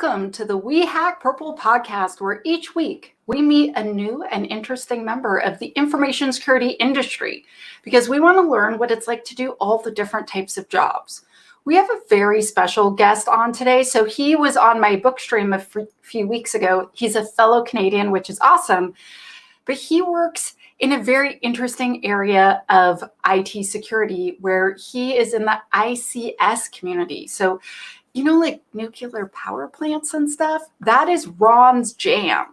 Welcome to the We Hack Purple podcast, where each week we meet a new and interesting member of the information security industry because we want to learn what it's like to do all the different types of jobs. We have a very special guest on today. So he was on my book stream a few weeks ago. He's a fellow Canadian, which is awesome, but he works in a very interesting area of IT security where he is in the ICS community. So like nuclear power plants and stuff, that is Ron's jam.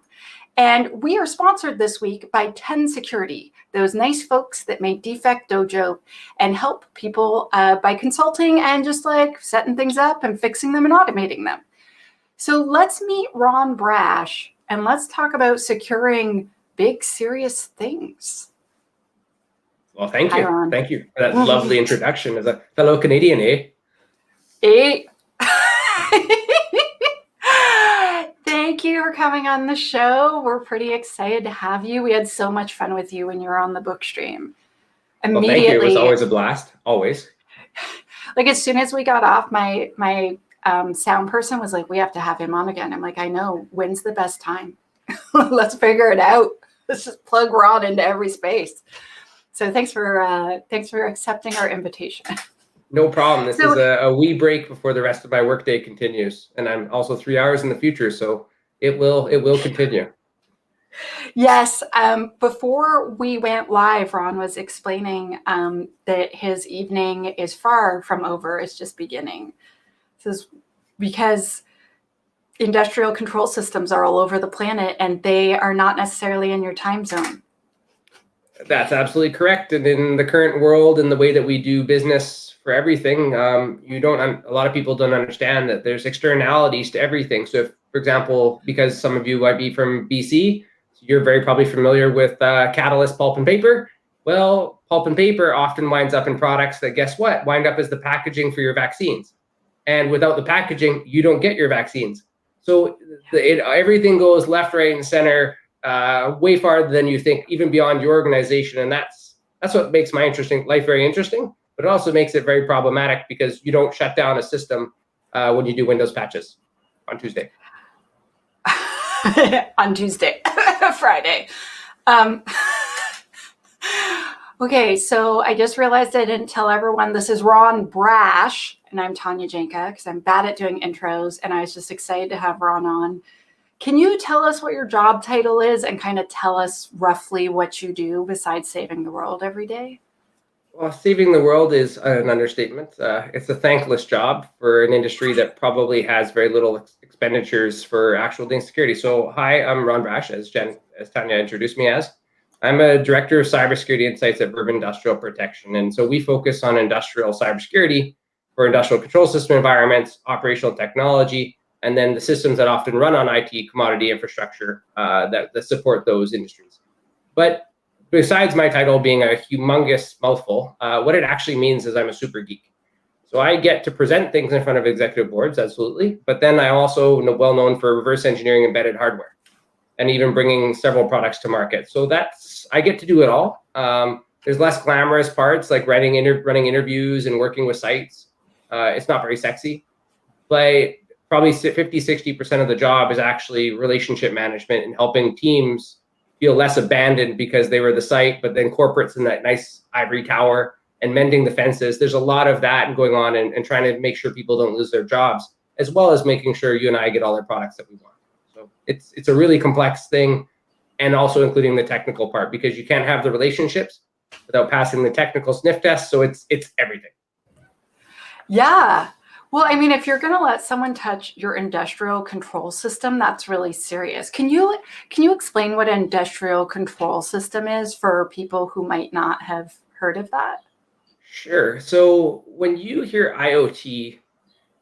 And we are sponsored this week by 10 Security, those nice folks that make Defect Dojo and help people by consulting and just like setting things up and fixing them and automating them. So let's meet Ron Brash and let's talk about securing big, serious things. Well, thank you. Hi, Ron. Thank you for that lovely introduction as a fellow Canadian, eh? Thank you for coming on the show. We're pretty excited to have you. We had so much fun with you when you were on the book stream. Well, thank you. It was always a blast. Always. Like as soon as we got off, my sound person was like, "We have to have him on again." I'm like, "I know. When's the best time? Let's figure it out. Let's just plug Ron into every space." So thanks for accepting our invitation. No problem. This is a wee break before the rest of my workday continues, and I'm also 3 hours in the future, so it will continue. Yes. Before we went live, Ron was explaining that his evening is far from over; it's just beginning. This is because industrial control systems are all over the planet, and they are not necessarily in your time zone. That's absolutely correct. And in the current world and the way that we do business for everything, a lot of people don't understand that there's externalities to everything. So if, for example, because some of you might be from BC, you're very probably familiar with catalyst pulp and paper. Well, pulp and paper often winds up in products that, guess what, wind up as the packaging for your vaccines. And without the packaging, you don't get your vaccines. So everything goes left, right, and center, way farther than you think, even beyond your organization. And that's what makes my life very interesting, but it also makes it very problematic because you don't shut down a system when you do Windows patches on Tuesday. On Tuesday, Friday. Okay, so I just realized I didn't tell everyone this is Ron Brash, and I'm Tanya Janka because I'm bad at doing intros, and I was just excited to have Ron on. Can you tell us what your job title is and kind of tell us roughly what you do besides saving the world every day? Well, saving the world is an understatement. It's a thankless job for an industry that probably has very little expenditures for actual doing security. So, hi, I'm Ron Brash, as Tanya introduced me as. I'm a director of cybersecurity insights at Verb Industrial Protection. And so we focus on industrial cybersecurity for industrial control system environments, operational technology, and then the systems that often run on IT commodity infrastructure that support those industries. But besides my title being a humongous mouthful, what it actually means is I'm a super geek. So I get to present things in front of executive boards, absolutely. But then I'm also well known for reverse engineering embedded hardware and even bringing several products to market. So I get to do it all. There's less glamorous parts like running interviews and working with sites. It's not very sexy, but probably 50-60% of the job is actually relationship management and helping teams feel less abandoned because they were the site, but then corporates in that nice ivory tower and mending the fences. There's a lot of that going on and trying to make sure people don't lose their jobs, as well as making sure you and I get all the products that we want. So it's a really complex thing, and also including the technical part, because you can't have the relationships without passing the technical sniff test. So it's everything. Yeah. Well, I mean, if you're going to let someone touch your industrial control system, that's really serious. Can you explain what an industrial control system is for people who might not have heard of that? Sure. So when you hear IoT,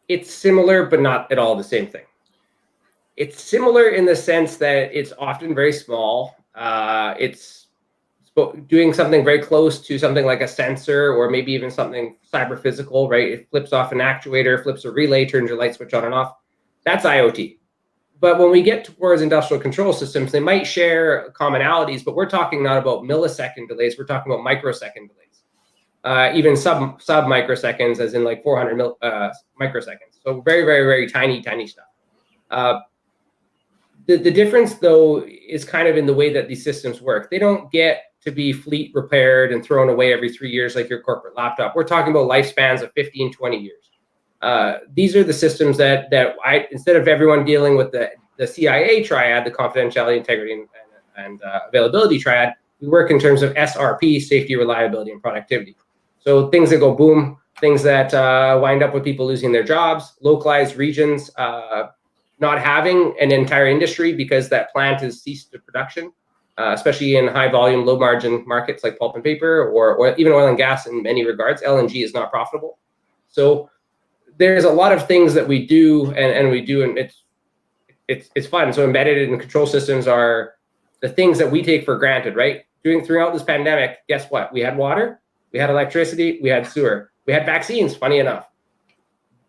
it's similar, but not at all the same thing. It's similar in the sense that it's often very small. It's doing something very close to something like a sensor or maybe even something cyber physical, right? It flips off an actuator, flips a relay, turns your light switch on and off. That's IoT. But when we get towards industrial control systems, they might share commonalities, but we're talking not about millisecond delays. We're talking about microsecond delays, even sub microseconds, as in like 400 microseconds. So very, very, very tiny stuff. The difference, though, is kind of in the way that these systems work. They don't get to be fleet repaired and thrown away every 3 years like your corporate laptop. We're talking about lifespans of 15, 20 years. These are the systems that I, instead of everyone dealing with the CIA triad, the confidentiality, integrity, and availability triad, we work in terms of SRP, safety, reliability, and productivity. So things that go boom, things that wind up with people losing their jobs, localized regions, not having an entire industry because that plant has ceased to production, especially in high volume, low margin markets like pulp and paper or even oil and gas in many regards. LNG is not profitable. So there's a lot of things that we do and it's fun. So embedded in control systems are the things that we take for granted, right? Throughout this pandemic, guess what? We had water, we had electricity, we had sewer, we had vaccines, funny enough.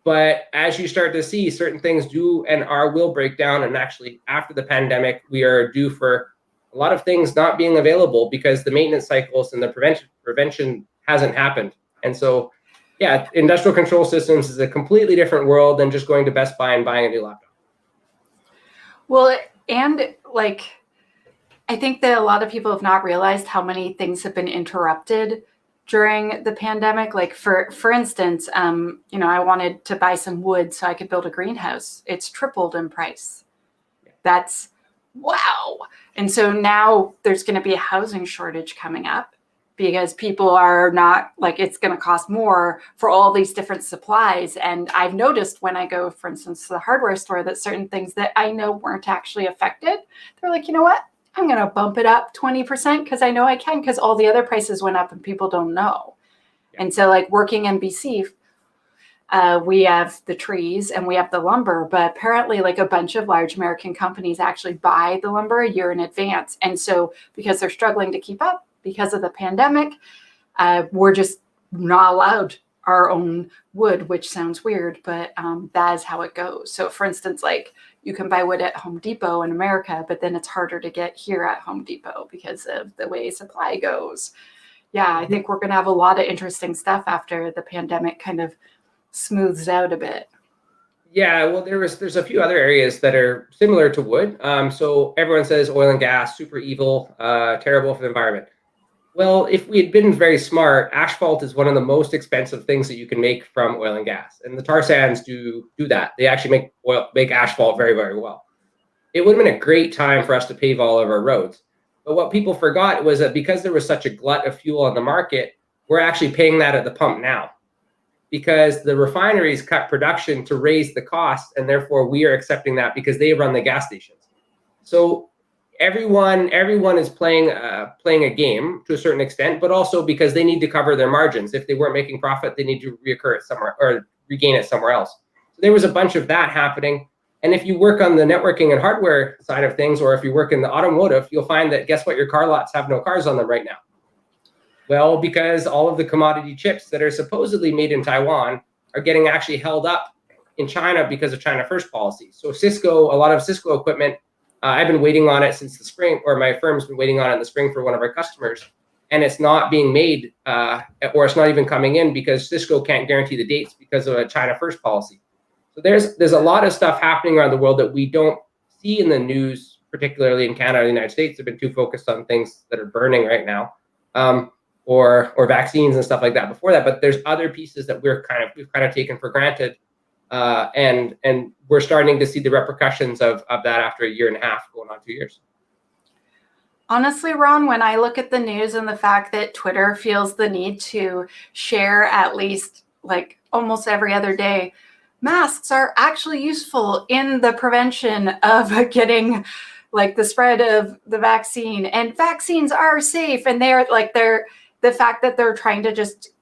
But as you start to see, certain things will break down. And actually, after the pandemic, we are due for a lot of things not being available because the maintenance cycles and the prevention hasn't happened. And so, yeah, industrial control systems is a completely different world than just going to Best Buy and buying a new laptop. Well, and like, I think that a lot of people have not realized how many things have been interrupted during the pandemic. Like for instance, I wanted to buy some wood so I could build a greenhouse. It's tripled in price. That's wow. And so now there's going to be a housing shortage coming up because people are not like, it's going to cost more for all these different supplies. And I've noticed when I go, for instance, to the hardware store, that certain things that I know weren't actually affected, they're like, you know what? I'm going to bump it up 20% because I know I can, because all the other prices went up and people don't know. And so like working in BC, we have the trees and we have the lumber, but apparently like a bunch of large American companies actually buy the lumber a year in advance. And so because they're struggling to keep up because of the pandemic, we're just not allowed our own wood, which sounds weird, but that is how it goes. So for instance, like you can buy wood at Home Depot in America, but then it's harder to get here at Home Depot because of the way supply goes. Yeah, I think we're going to have a lot of interesting stuff after the pandemic kind of smooths out a bit. Yeah, well, there's a few other areas that are similar to wood. So everyone says oil and gas, super evil, terrible for the environment. Well, if we had been very smart, asphalt is one of the most expensive things that you can make from oil and gas. And the tar sands do that. They actually make asphalt very, very well. It would have been a great time for us to pave all of our roads. But what people forgot was that because there was such a glut of fuel on the market, we're actually paying that at the pump now because the refineries cut production to raise the cost. And therefore, we are accepting that because they run the gas stations. So everyone is playing a game to a certain extent, but also because they need to cover their margins. If they weren't making profit, they need to reoccur it somewhere or regain it somewhere else. So there was a bunch of that happening. And if you work on the networking and hardware side of things, or if you work in the automotive, you'll find that guess what? Your car lots have no cars on them right now. Well, because all of the commodity chips that are supposedly made in Taiwan are getting actually held up in China because of China First policy. So a lot of Cisco equipment, I've been waiting on it since the spring, or my firm's been waiting on it in the spring for one of our customers, and it's not being made, or it's not even coming in because Cisco can't guarantee the dates because of a China First policy. So there's a lot of stuff happening around the world that we don't see in the news, particularly in Canada and the United States. Have been too focused on things that are burning right now, or vaccines and stuff like that before that. But there's other pieces that we've kind of taken for granted. And we're starting to see the repercussions of that after a year and a half, going on 2 years. Honestly, Ron, when I look at the news and the fact that Twitter feels the need to share at least like almost every other day, masks are actually useful in the prevention of getting like the spread of the vaccine, and vaccines are safe, and the fact that they're trying to just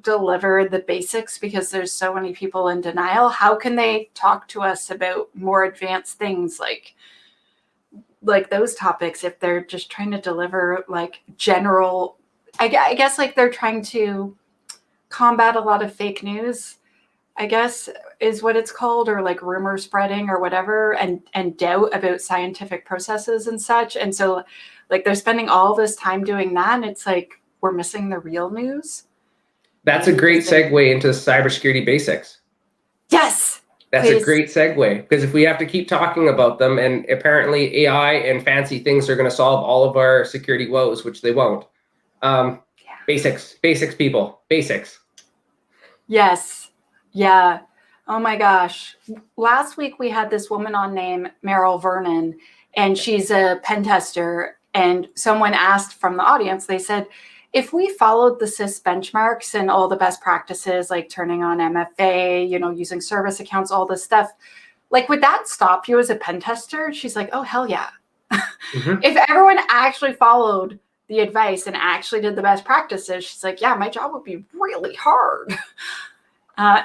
deliver the basics because there's so many people in denial. How can they talk to us about more advanced things like those topics if they're just trying to deliver like general, I guess like they're trying to combat a lot of fake news, I guess is what it's called, or like rumor spreading or whatever, and doubt about scientific processes and such. And so like they're spending all this time doing that, and it's like we're missing the real news. That's a great segue into cybersecurity basics. Yes. That's a Please. great segue, because if we have to keep talking about them, and apparently AI and fancy things are going to solve all of our security woes, which they won't. Basics, people, basics. Yes. Yeah. Oh my gosh. Last week we had this woman on named Meryl Vernon, and she's a pen tester. And someone asked from the audience, they said, if we followed the CIS benchmarks and all the best practices, like turning on MFA, using service accounts, all this stuff, like, would that stop you as a pen tester? She's like, oh, hell yeah. If everyone actually followed the advice and actually did the best practices, she's like, yeah, my job would be really hard. How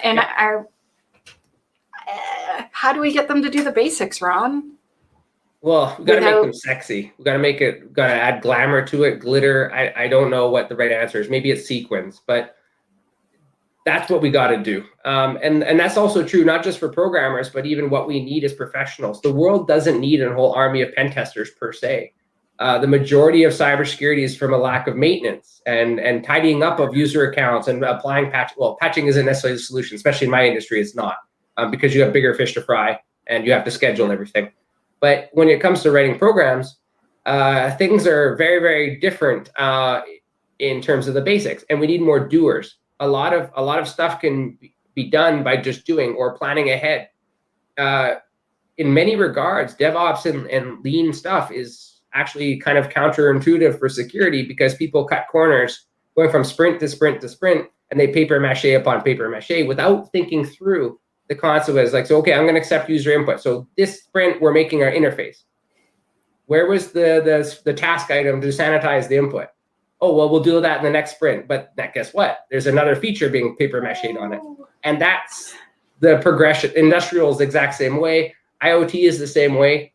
do we get them to do the basics, Ron? Well, we got to make them sexy. We got to add glamour to it, glitter. I don't know what the right answer is. Maybe it's sequins, but that's what we got to do. And that's also true, not just for programmers, but even what we need as professionals. The world doesn't need a whole army of pen testers per se. The majority of cybersecurity is from a lack of maintenance and tidying up of user accounts and applying patch. Well, patching isn't necessarily the solution, especially in my industry, it's not, because you have bigger fish to fry and you have to schedule everything. But when it comes to writing programs, things are very, very different in terms of the basics, and we need more doers. A lot of stuff can be done by just doing or planning ahead. In many regards, DevOps and lean stuff is actually kind of counterintuitive for security, because people cut corners going from sprint to sprint to sprint, and they paper mache upon paper mache without thinking through the consequences. Like, so, okay, I'm going to accept user input. So this sprint, we're making our interface. Where was the task item to sanitize the input? Oh, well, we'll do that in the next sprint. But guess what? There's another feature being paper mached on it. And that's the progression. Industrial is the exact same way. IoT is the same way.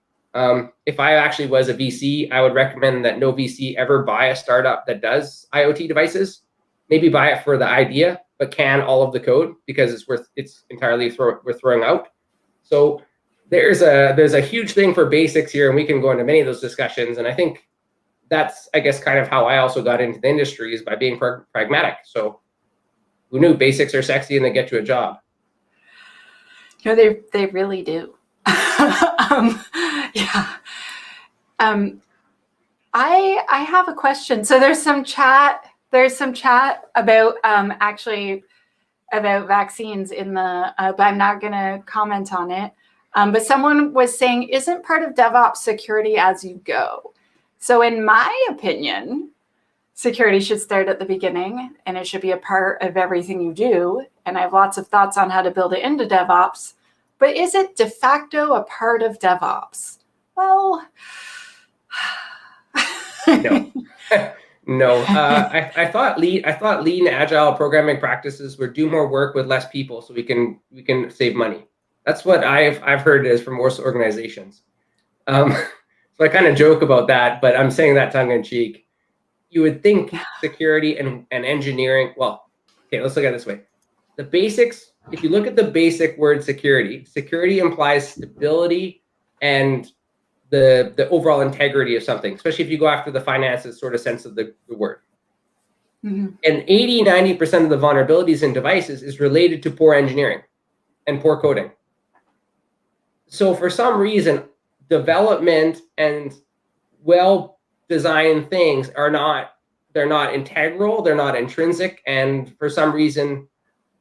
If I actually was a VC, I would recommend that no VC ever buy a startup that does IoT devices. Maybe buy it for the idea, but can all of the code, because it's entirely worth throwing out. So there's a huge thing for basics here, and we can go into many of those discussions. And I think that's, I guess, kind of how I also got into the industry, is by being pragmatic. So who knew basics are sexy and they get you a job? They really do. I have a question. So there's some chat about actually about vaccines in the, but I'm not going to comment on it. But someone was saying, isn't part of DevOps security as you go? So in my opinion, security should start at the beginning, and it should be a part of everything you do. And I have lots of thoughts on how to build it into DevOps. But is it de facto a part of DevOps? Well, no. No. I thought lean agile programming practices would do more work with less people, so we can save money. That's what I've heard is from most organizations. So I kind of joke about that, but I'm saying that tongue in cheek. You would think security and engineering. Well, okay, let's look at it this way. The basics. If you look at the basic word security implies stability and the overall integrity of something, especially if you go after the finances sort of sense of the word. Mm-hmm. And 80-90% of the vulnerabilities in devices is related to poor engineering and poor coding. So for some reason, development and well-designed things they're not integral, they're not intrinsic, and for some reason,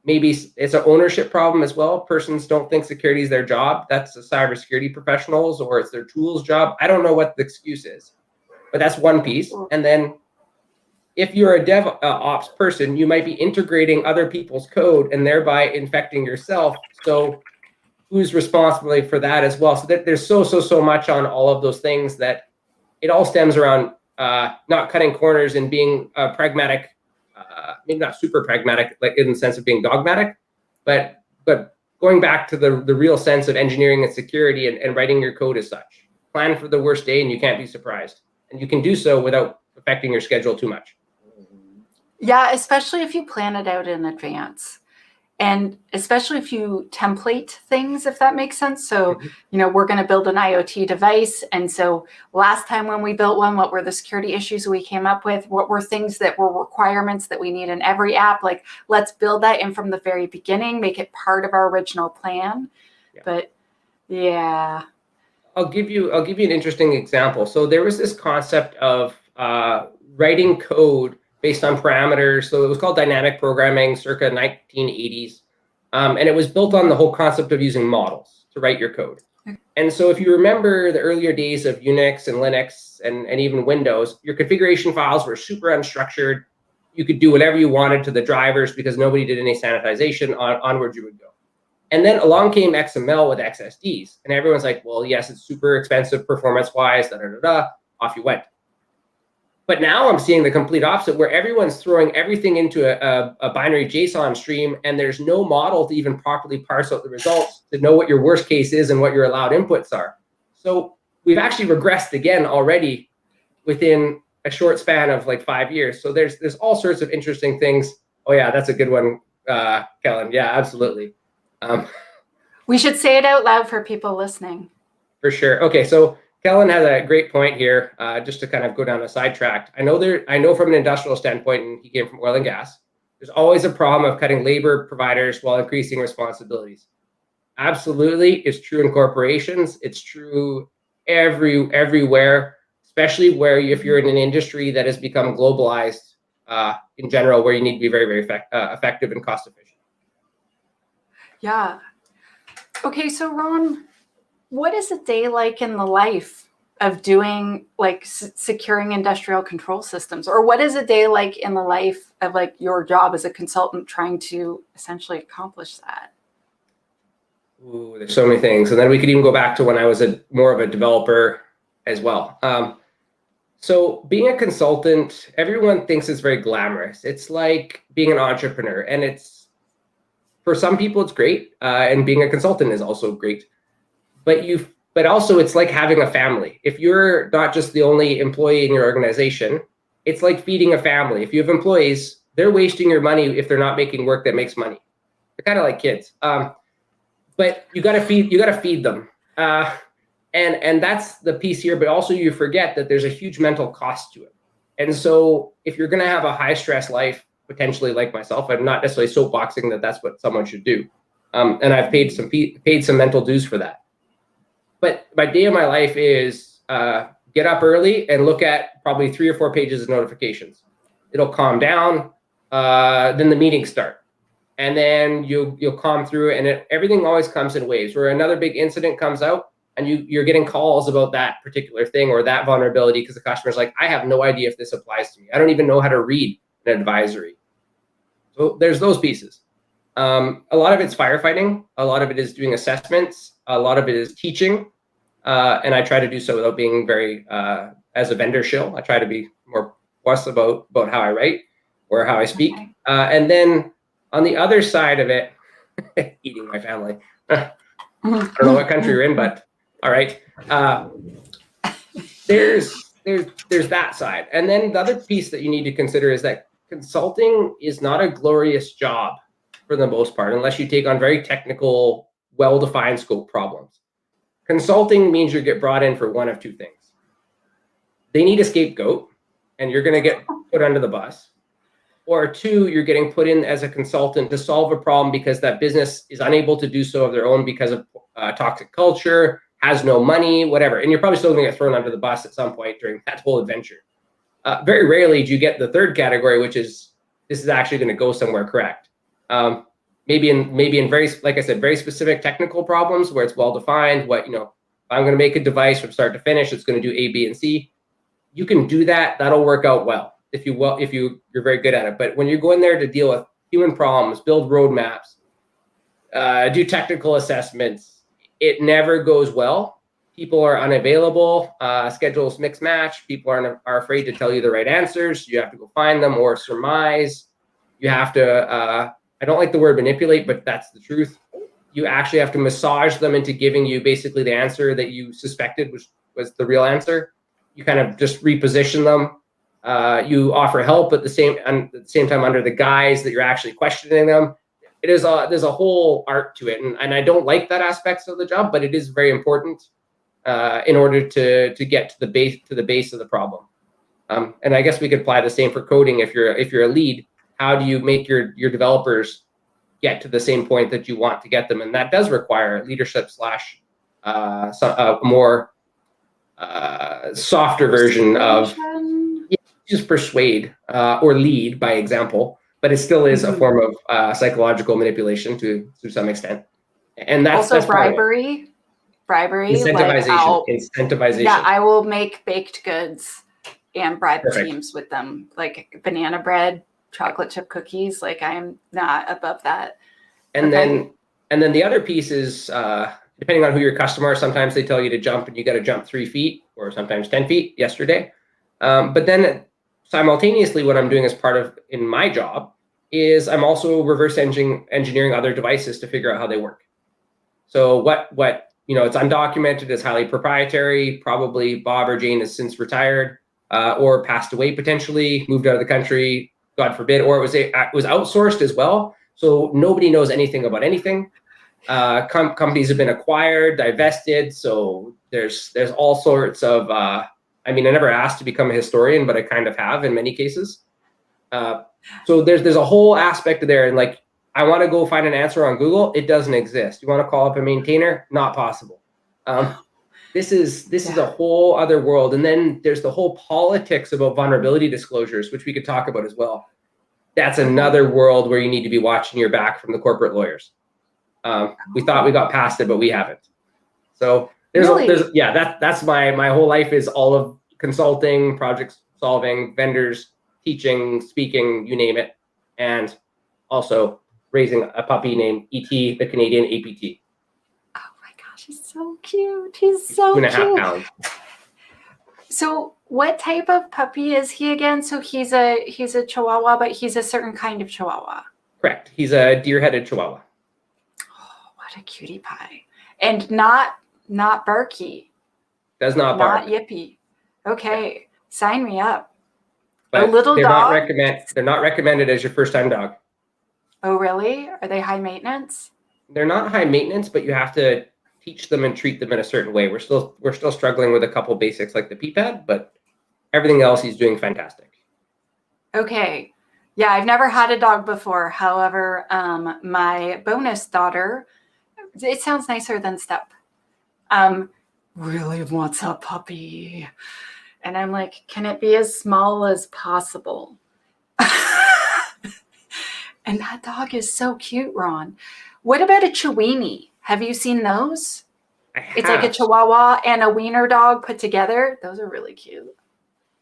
maybe it's an ownership problem as well. Persons don't think security is their job. That's the cybersecurity professionals, or it's their tools job. I don't know what the excuse is, but that's one piece. And then if you're a DevOps person, you might be integrating other people's code and thereby infecting yourself. So who's responsible for that as well? So that there's so much on all of those things, that it all stems around not cutting corners and being pragmatic. Maybe not super pragmatic, like in the sense of being dogmatic, but going back to the real sense of engineering and security and writing your code as such. Plan for the worst day, and you can't be surprised. And you can do so without affecting your schedule too much. Yeah, especially if you plan it out in advance. And especially if you template things, if that makes sense. So, we're going to build an IoT device. And so last time when we built one, what were the security issues we came up with? What were things that were requirements that we need in every app? Like, let's build that in from the very beginning, make it part of our original plan. But yeah. I'll give you an interesting example. So there was this concept of writing code based on parameters. So it was called dynamic programming circa 1980s. And it was built on the whole concept of using models to write your code. And so if you remember the earlier days of Unix and Linux and even Windows, your configuration files were super unstructured. You could do whatever you wanted to the drivers because nobody did any sanitization. Onward you would go. And then along came XML with XSDs. And everyone's like, well, yes, it's super expensive performance-wise, off you went. But now I'm seeing the complete opposite, where everyone's throwing everything into a binary JSON stream, and there's no model to even properly parse out the results to know what your worst case is and what your allowed inputs are. So we've actually regressed again already within a short span of like 5 years. So there's all sorts of interesting things. Oh yeah, that's a good one, Kellen. Yeah, absolutely. We should say it out loud for people listening. For sure. Okay, so Kellen has a great point here. Just to kind of go down a sidetrack, I know from an industrial standpoint, and he came from oil and gas. There's always a problem of cutting labor providers while increasing responsibilities. Absolutely, it's true in corporations. It's true everywhere, especially where if you're in an industry that has become globalized in general, where you need to be very, very effective and cost efficient. Yeah. Okay, so Ron, what is a day like in the life of doing like securing industrial control systems? Or what is a day like in the life of like your job as a consultant trying to essentially accomplish that? Ooh, there's so many things. And then we could even go back to when I was more of a developer as well. So being a consultant, everyone thinks it's very glamorous. It's like being an entrepreneur, and for some people it's great, and being a consultant is also great. But also it's like having a family. If you're not just the only employee in your organization, it's like feeding a family. If you have employees, they're wasting your money if they're not making work that makes money. They're kind of like kids. But you got to feed them. And that's the piece here, but also you forget that there's a huge mental cost to it. And so if you're going to have a high stress life, potentially like myself, I'm not necessarily soapboxing that that's what someone should do. And I've paid some mental dues for that. But my day of my life is get up early and look at probably 3 or 4 pages of notifications. It'll calm down. Then the meetings start. And then you'll calm through, and everything always comes in waves, where another big incident comes out and you're getting calls about that particular thing or that vulnerability because the customer's like, I have no idea if this applies to me. I don't even know how to read an advisory. So there's those pieces. A lot of it's firefighting. A lot of it is doing assessments. A lot of it is teaching. And I try to do so without being very, as a vendor shill. I try to be more plus about how I write or how I speak. Okay. And then on the other side of it, eating my family. I don't know what country you're in, but all right. There's that side. And then the other piece that you need to consider is that consulting is not a glorious job for the most part, unless you take on very technical, well-defined scope problems. Consulting means you get brought in for one of 2 things. They need a scapegoat, and you're going to get put under the bus. Or 2, you're getting put in as a consultant to solve a problem because that business is unable to do so of their own because of toxic culture, has no money, whatever. And you're probably still going to get thrown under the bus at some point during that whole adventure. Very rarely do you get the third category, which is this is actually going to go somewhere correct. Maybe in very, like I said, very specific technical problems where it's well defined. If I'm going to make a device from start to finish, it's going to do A, B, and C. You can do that. That'll work out well if you're very good at it. But when you go in there to deal with human problems, build roadmaps, do technical assessments, it never goes well. People are unavailable. Schedules mix match. People are afraid to tell you the right answers. You have to go find them or surmise. You have to. I don't like the word manipulate, but that's the truth. You actually have to massage them into giving you basically the answer that you suspected was the real answer. You kind of just reposition them. You offer help at the same time under the guise that you're actually questioning them. There's a whole art to it, and I don't like that aspect of the job, but it is very important in order to get to the base of the problem. And I guess we could apply the same for coding. If you're a lead, how do you make your developers get to the same point that you want to get them. And that does require leadership slash more softer version of just persuade or lead by example, but it still is a form of psychological manipulation to some extent. And that's also that's bribery. Incentivization. Incentivization. Yeah, I will make baked goods and bribe Perfect. teams with them, like banana bread, chocolate chip cookies. Like I'm not above that. And then the other piece is depending on who your customer is, sometimes they tell you to jump and you got to jump 3 feet or sometimes 10 feet yesterday. But then simultaneously, what I'm doing as part of in my job is I'm also reverse engineering other devices to figure out how they work. So what it's undocumented, it's highly proprietary. Probably Bob or Jane has since retired or passed away, potentially moved out of the country, God forbid, or it was outsourced as well. So nobody knows anything about anything. Companies have been acquired, divested. So there's all sorts of. I never asked to become a historian, but I kind of have in many cases. So there's a whole aspect of there, and like I want to go find an answer on Google, it doesn't exist. You want to call up a maintainer, not possible. This is a whole other world, and then there's the whole politics about vulnerability disclosures, which we could talk about as well. That's another world where you need to be watching your back from the corporate lawyers. We thought we got past it, but we haven't. So that's my whole life is all of consulting, project solving, vendors, teaching, speaking, you name it, and also raising a puppy named E.T., the Canadian APT. Oh my gosh, he's so cute. He's so 2.5 pounds. So what type of puppy is he again? So he's a Chihuahua, but he's a certain kind of Chihuahua. Correct. He's a deer-headed Chihuahua. Oh, what a cutie pie. And not barky. Does not bark. Not yippy. Okay. Yeah. Sign me up. But a little dog. They're not recommended as your first-time dog. Oh, really? Are they high maintenance? They're not high maintenance, but you have to teach them and treat them in a certain way. We're still struggling with a couple basics like the pee pad, but everything else he's doing fantastic. Okay. Yeah, I've never had a dog before. However, my bonus daughter, it sounds nicer than step, really wants a puppy. And I'm like, can it be as small as possible? And that dog is so cute, Ron. What about a Chiweenie? Have you seen those? It's like a Chihuahua and a wiener dog put together. Those are really cute.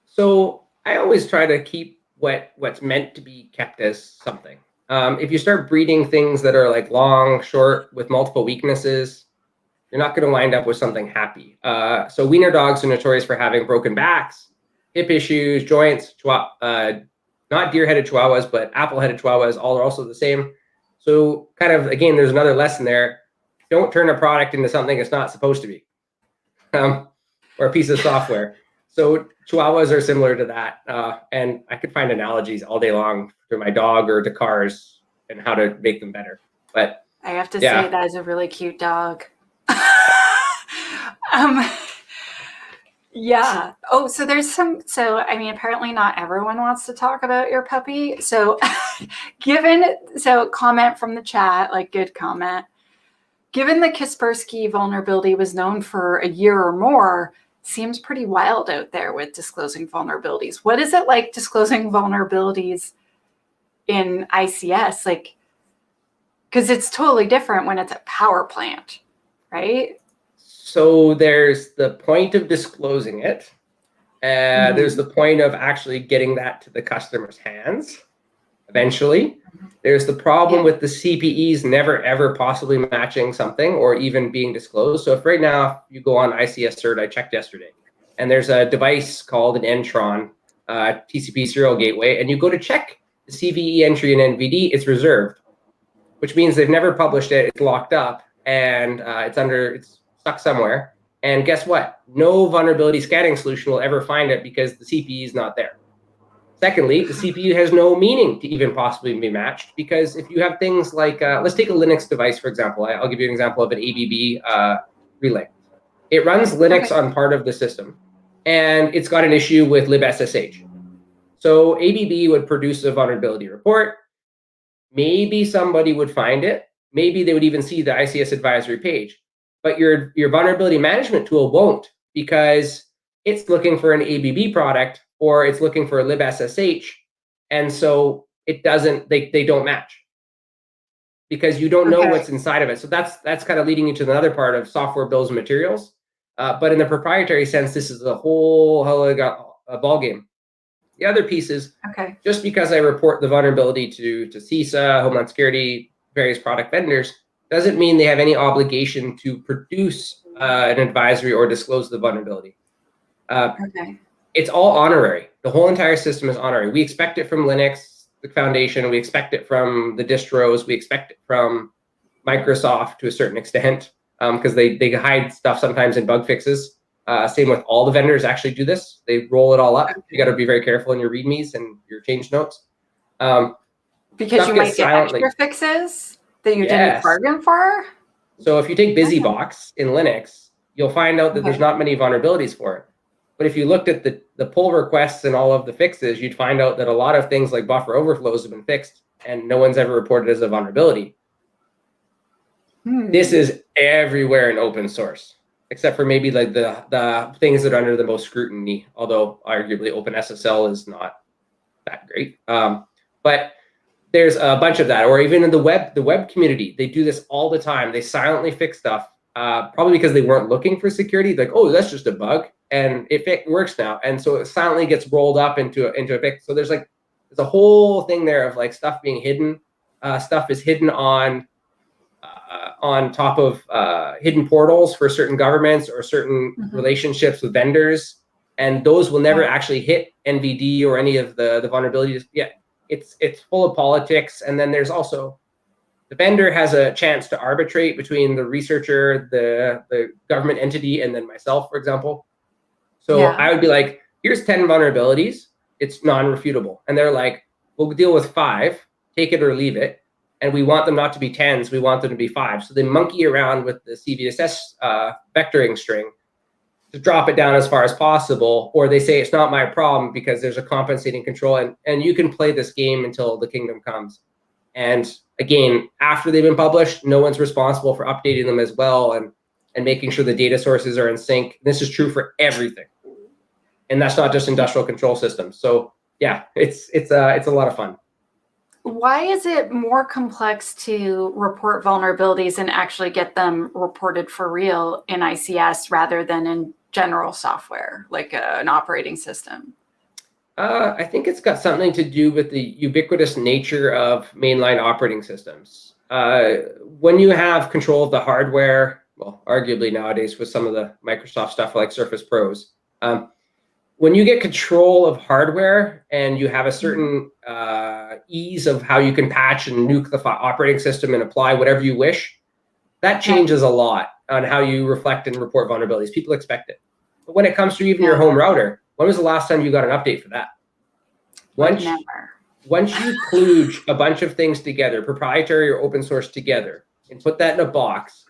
So I always try to keep what's meant to be kept as something. If you start breeding things that are like long, short, with multiple weaknesses, you're not going to wind up with something happy. So wiener dogs are notorious for having broken backs, hip issues, joints, not deer-headed Chihuahuas, but apple-headed Chihuahuas, all are also the same. So kind of, again, there's another lesson there. Don't turn a product into something it's not supposed to be, or a piece of software. So Chihuahuas are similar to that. And I could find analogies all day long to my dog or to cars and how to make them better. But I have to say that is a really cute dog. Yeah. Oh, so there's apparently not everyone wants to talk about your puppy. So comment from the chat, like good comment. Given the Kaspersky vulnerability was known for a year or more, seems pretty wild out there with disclosing vulnerabilities. What is it like disclosing vulnerabilities in ICS? Like, because it's totally different when it's a power plant, right? So there's the point of disclosing it. There's the point of actually getting that to the customer's hands eventually. There's the problem with the CPEs never, ever possibly matching something or even being disclosed. So if right now you go on ICS Cert, I checked yesterday, and there's a device called an Entron TCP serial gateway, and you go to check the CVE entry in NVD, it's reserved, which means they've never published it, it's locked up, and it's stuck somewhere. And guess what? No vulnerability scanning solution will ever find it because the CPE is not there. Secondly, the CPU has no meaning to even possibly be matched, because if you have things like, let's take a Linux device, for example. I'll give you an example of an ABB relay. It runs Linux on part of the system, and it's got an issue with libssh. So ABB would produce a vulnerability report. maybe somebody would find it. Maybe they would even see the ICS advisory page, but your vulnerability management tool won't, because it's looking for an ABB product or it's looking for a libSSH, and so it doesn't. They don't match because you don't know what's inside of it. So that's kind of leading you to another part of software bills and materials. But in the proprietary sense, this is a whole ball game. The other piece is, just because I report the vulnerability to CISA, Homeland Security, various product vendors, doesn't mean they have any obligation to produce an advisory or disclose the vulnerability. It's all honorary. The whole entire system is honorary. We expect it from Linux, the foundation. We expect it from the distros. We expect it from Microsoft to a certain extent, because they hide stuff sometimes in bug fixes. Same with all the vendors actually do this. They roll it all up. You got to be very careful in your readmes and your change notes. Because you might get extra fixes that you didn't bargain for. So if you take BusyBox in Linux, you'll find out that there's not many vulnerabilities for it. But if you looked at the pull requests and all of the fixes, you'd find out that a lot of things like buffer overflows have been fixed and no one's ever reported as a vulnerability. This is everywhere in open source, except for maybe like the things that are under the most scrutiny, although arguably OpenSSL is not that great. But there's a bunch of that, or even in the web community, they do this all the time. They silently fix stuff, probably because they weren't looking for security. Like, oh, that's just a bug, and it works now. And so it silently gets rolled up into a fix. So there's a whole thing there of like stuff being hidden. Stuff is hidden on top of hidden portals for certain governments or certain relationships with vendors, and those will never actually hit NVD or any of the vulnerabilities. Yeah, it's full of politics, and then there's also the vendor has a chance to arbitrate between the researcher, the government entity, and then myself, for example. So I would be like, here's 10 vulnerabilities. It's non-refutable, and they're like, we'll deal with 5, take it or leave it. And we want them not to be 10s, we want them to be 5. So they monkey around with the CVSS vectoring string to drop it down as far as possible, or they say it's not my problem because there's a compensating control, and you can play this game until the kingdom comes. And again, after they've been published, no one's responsible for updating them as well and making sure the data sources are in sync. This is true for everything. And that's not just industrial control systems. So yeah, it's a lot of fun. Why is it more complex to report vulnerabilities and actually get them reported for real in ICS rather than in general software, like an operating system? I think it's got something to do with the ubiquitous nature of mainline operating systems. When you have control of the hardware, well, arguably nowadays with some of the Microsoft stuff like Surface Pros, when you get control of hardware and you have a certain ease of how you can patch and nuke the operating system and apply whatever you wish, that changes a lot on how you reflect and report vulnerabilities. People expect it. But when it comes to even your home router, when was the last time you got an update for that? Once you kludge a bunch of things together, proprietary or open source together, and put that in a box,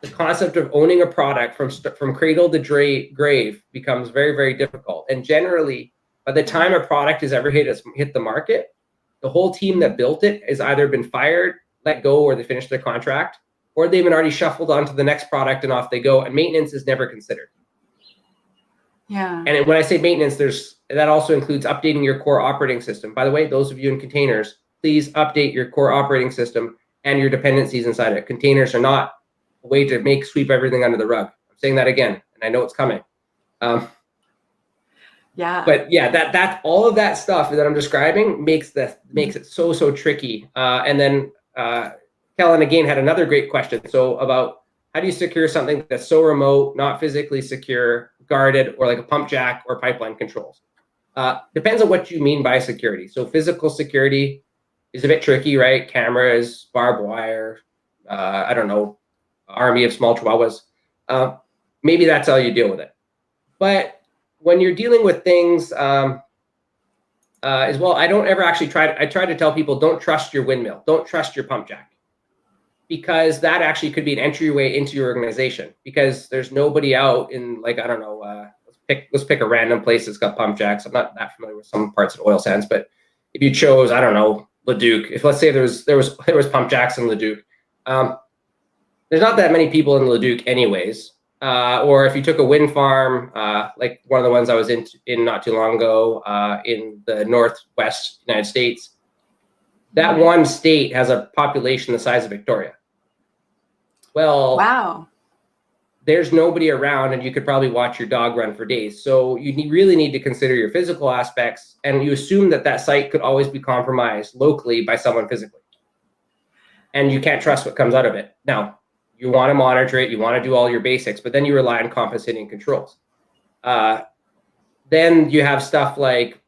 the concept of owning a product from cradle to grave becomes very, very difficult. And generally, by the time a product has ever hit the market, the whole team that built it has either been fired, let go, or they finished their contract, or they've been already shuffled onto the next product and off they go. And maintenance is never considered. Yeah. And when I say maintenance, that also includes updating your core operating system. By the way, those of you in containers, please update your core operating system and your dependencies inside it. Containers are not a way to sweep everything under the rug. I'm saying that again, and I know it's coming. Yeah. But yeah, that all of that stuff that I'm describing makes it so tricky. And then Kellen again had another great question. So about how do you secure something that's so remote, not physically secure, guarded, or like a pump jack or pipeline controls? Depends on what you mean by security. So physical security is a bit tricky, right? Cameras, barbed wire, I don't know, army of small chihuahuas. Maybe that's how you deal with it. But when you're dealing with things as well, I don't ever actually I try to tell people, don't trust your windmill, don't trust your pump jack, because that actually could be an entryway into your organization, because there's nobody out in, like, I don't know, let's pick a random place that's got pump jacks. I'm not that familiar with some parts of oil sands, but if you chose, I don't know, Leduc, if let's say there was pump jacks in Leduc, there's not that many people in Leduc anyways. Or if you took a wind farm, like one of the ones I was in not too long ago, in the Northwest United States, that one state has a population the size of Victoria. Well, wow. There's nobody around, and you could probably watch your dog run for days. So you really need to consider your physical aspects, and you assume that site could always be compromised locally by someone physically. And you can't trust what comes out of it. Now, you want to monitor it, you want to do all your basics, but then you rely on compensating controls. Then you have stuff like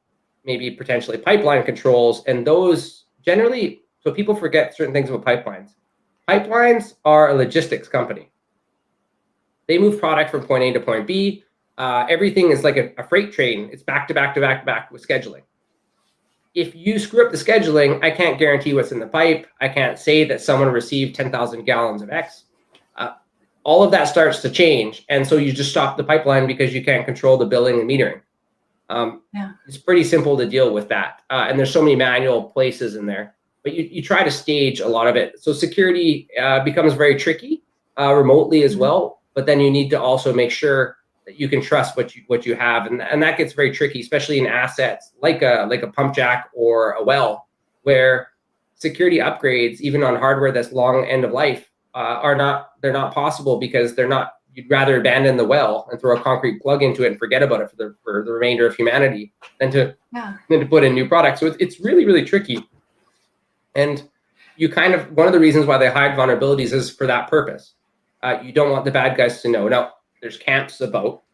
maybe potentially pipeline controls, and those generally, so people forget certain things about pipelines. Pipelines are a logistics company. They move product from point A to point B. Everything is like a freight train. It's back to back to back to back with scheduling. If you screw up the scheduling, I can't guarantee what's in the pipe. I can't say that someone received 10,000 gallons of X. All of that starts to change. And so you just stop the pipeline because you can't control the billing and metering. It's pretty simple to deal with that. And there's so many manual places in there. But you try to stage a lot of it. So security becomes very tricky remotely as well. But then you need to also make sure that you can trust what you have, and that gets very tricky, especially in assets like a pump jack or a well, where security upgrades, even on hardware that's long end of life, they're not possible because you'd rather abandon the well and throw a concrete plug into it and forget about it for the remainder of humanity than to put in new products. So it's really, really tricky. And one of the reasons why they hide vulnerabilities is for that purpose. You don't want the bad guys to know. Now, there's camps about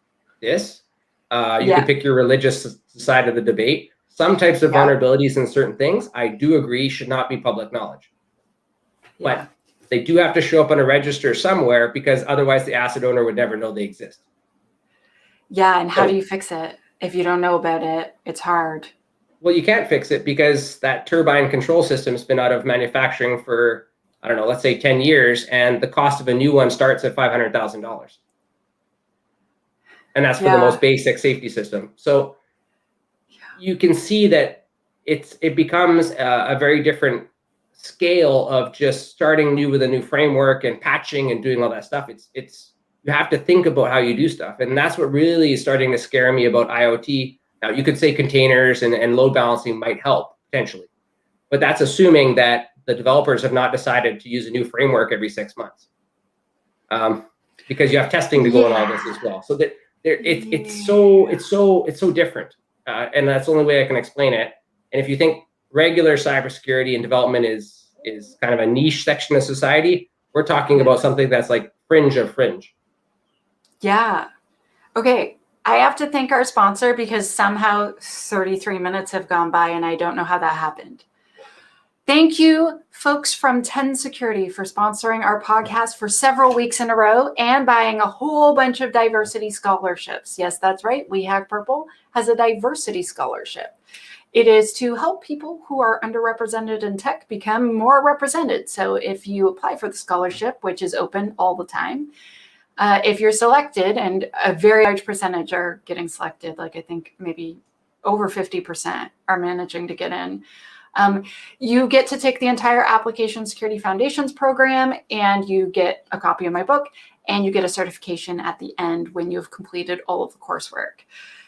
this. You can pick your religious side of the debate. Some types of vulnerabilities in certain things, I do agree, should not be public knowledge. But they do have to show up on a register somewhere, because otherwise the asset owner would never know they exist. Yeah, and how do you fix it? If you don't know about it, it's hard. Well, you can't fix it because that turbine control system has been out of manufacturing for, I don't know, let's say 10 years, and the cost of a new one starts at $500,000. And that's for the most basic safety system. So you can see that it becomes a very different scale of just starting new with a new framework and patching and doing all that stuff. You have to think about how you do stuff. And that's what really is starting to scare me about IoT. Now, you could say containers and load balancing might help potentially, but that's assuming that the developers have not decided to use a new framework every 6 months, because you have testing to go on all this as well. So that it's so different, and that's the only way I can explain it. And if you think regular cybersecurity and development is kind of a niche section of society, we're talking about something that's like fringe of fringe. Yeah. Okay. I have to thank our sponsor, because somehow 33 minutes have gone by and I don't know how that happened. Thank you, folks from 10 Security, for sponsoring our podcast for several weeks in a row and buying a whole bunch of diversity scholarships. Yes, that's right. We Hack Purple has a diversity scholarship. It is to help people who are underrepresented in tech become more represented. So if you apply for the scholarship, which is open all the time, if you're selected, and a very large percentage are getting selected, like I think maybe over 50% are managing to get in, you get to take the entire Application Security Foundations program, and you get a copy of my book, and you get a certification at the end when you've completed all of the coursework.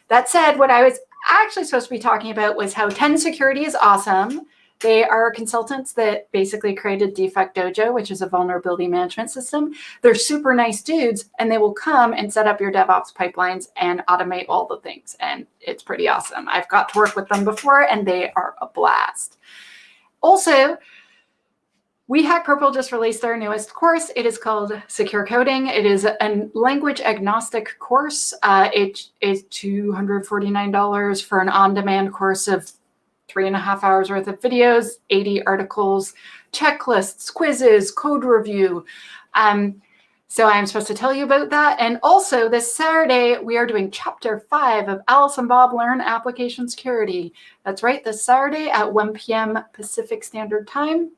That said, what I was actually supposed to be talking about was how 10 Security is awesome. They are consultants that basically created Defect Dojo, which is a vulnerability management system. They're super nice dudes, and they will come and set up your DevOps pipelines and automate all the things. And it's pretty awesome. I've got to work with them before, and they are a blast. Also, We Hack Purple just released our newest course. It is called Secure Coding. It is a language agnostic course. It is $249 for an on-demand course of 3.5 hours worth of videos, 80 articles, checklists, quizzes, code review. So I'm supposed to tell you about that. And also this Saturday, we are doing chapter 5 of Alice and Bob Learn Application Security. That's right, this Saturday at 1 p.m. Pacific Standard Time.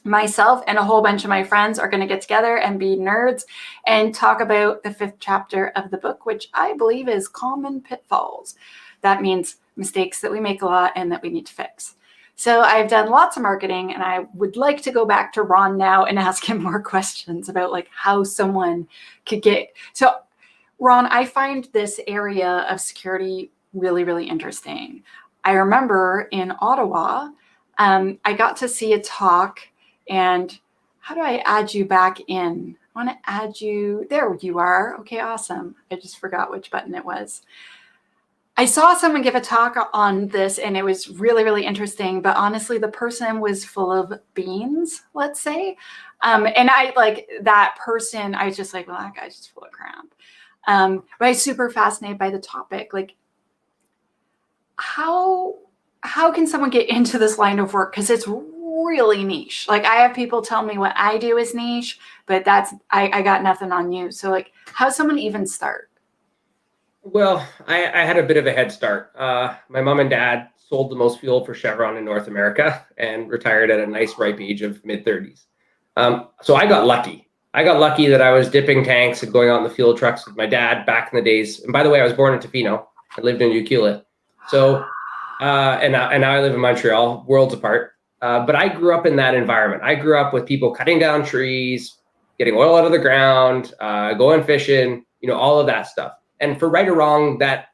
Myself and a whole bunch of my friends are going to get together and be nerds and talk about the 5th chapter of the book, which I believe is Common Pitfalls. That means mistakes that we make a lot and that we need to fix. So I've done lots of marketing, and I would like to go back to Ron now and ask him more questions about like how someone could get. So Ron, I find this area of security really, really interesting. I remember in Ottawa, I got to see a talk, and how do I add you back in? I want to add you. There you are. Okay, awesome. I just forgot which button it was. I saw someone give a talk on this, and it was really, really interesting. But honestly, the person was full of beans, let's say. And I like that person. I was just like, well, that guy's just full of crap. But I was super fascinated by the topic. Like, how can someone get into this line of work? Because it's really niche. Like, I have people tell me what I do is niche, but that's I got nothing on you. So like, how's someone even start? Well, I had a bit of a head start. My mom and dad sold the most fuel for Chevron in North America and retired at a nice ripe age of mid-30s. So I got lucky. I got lucky that I was dipping tanks and going out in the fuel trucks with my dad back in the days. And by the way, I was born in Tofino. I lived in Ukiulet. So, and now I live in Montreal, worlds apart. But I grew up in that environment. I grew up with people cutting down trees, getting oil out of the ground, going fishing, all of that stuff. And for right or wrong, that